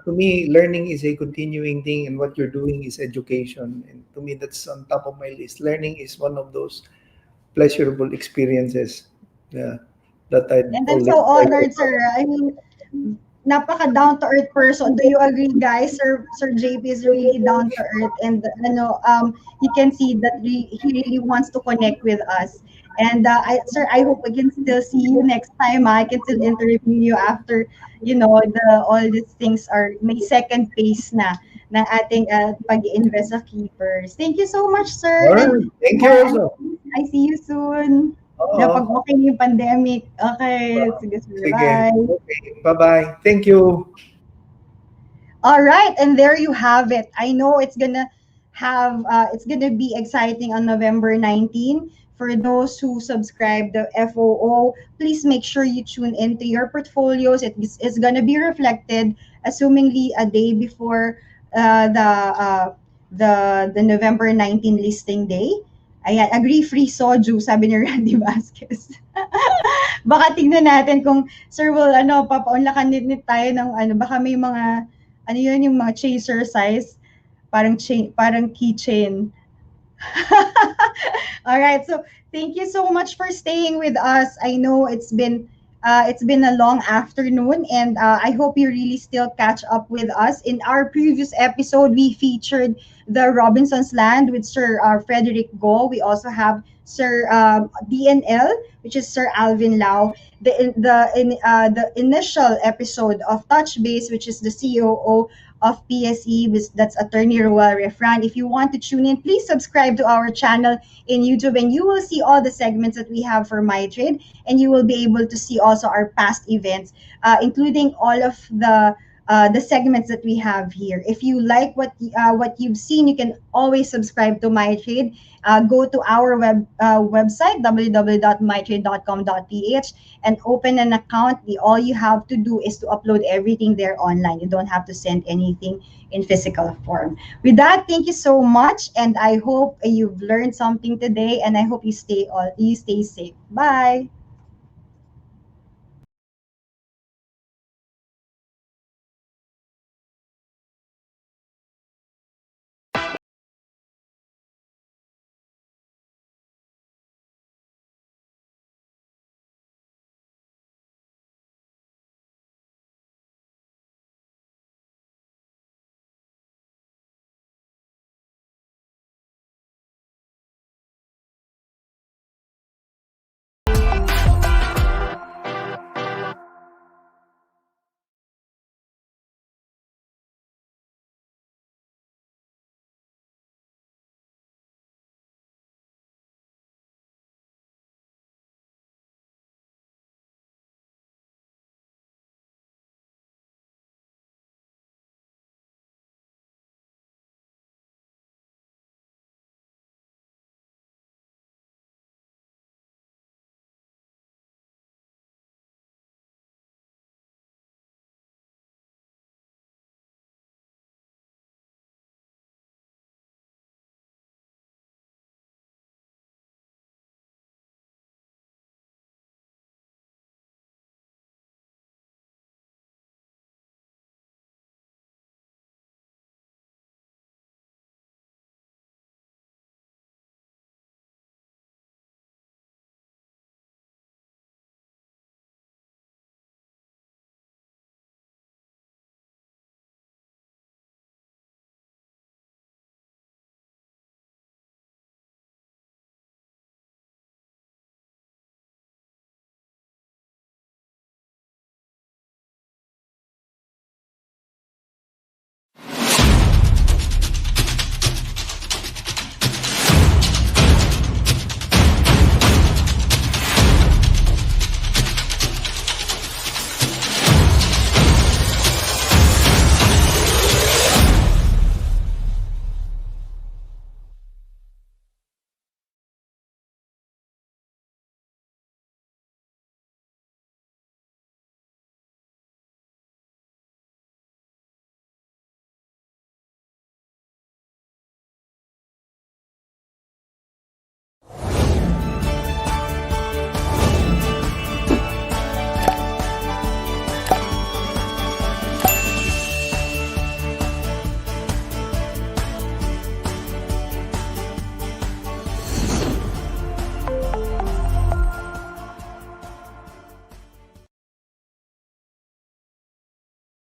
To me, learning is a continuing thing, and what you're doing is education. And to me, that's on top of my list. Learning is one of those pleasurable experiences. Yeah, that I. And I'm so honored, sir. I mean, napaka down to earth person. Do you agree, guys? Sir JP is really down to earth, and you can see that he really wants to connect with us. And sir, I hope I can still see you next time. I can still interview you after all these things are may second phase na ng ating pag-invest sa keepers. Thank you so much, sir. All right. Thank you also. I see you soon. Oo. Napag okay yung pandemic. Okay, sige, sir. Sige. Bye. Okay. Bye-bye. Thank you. All right, and there you have it. I know it's gonna be exciting on November 19. For those who subscribe the FOO, please make sure you tune into your portfolios. It's gonna be reflected, assumingly a day before the November 19 listing day. Ayan, agree free soju, sabi ni Randy Vasquez. Baka tignan natin kung sir will papaunlakan nit tayo ng baka may mga yung mga chaser size, parang keychain. All right, so thank you so much for staying with us. I know it's been a long afternoon, and I hope you really still catch up with us. In our previous episode, we featured the Robinson's Land with Sir Frederick Go. We also have Sir DNL, which is Sir Alvin Lau. The initial episode of Touchbase, which is the COO of PSE. That's Attorney Roel Refran. If you want to tune in, please subscribe to our channel in YouTube, and you will see all the segments that we have for MyTrade, and you will be able to see also our past events, including all of the segments that we have here. If you like what you've seen, you can always subscribe to MyTrade. Go to our website www.mytrade.com.ph and open an account. All you have to do is to upload everything there online. You don't have to send anything in physical form. With that, thank you so much, and I hope you've learned something today, and I hope you stay safe. Bye.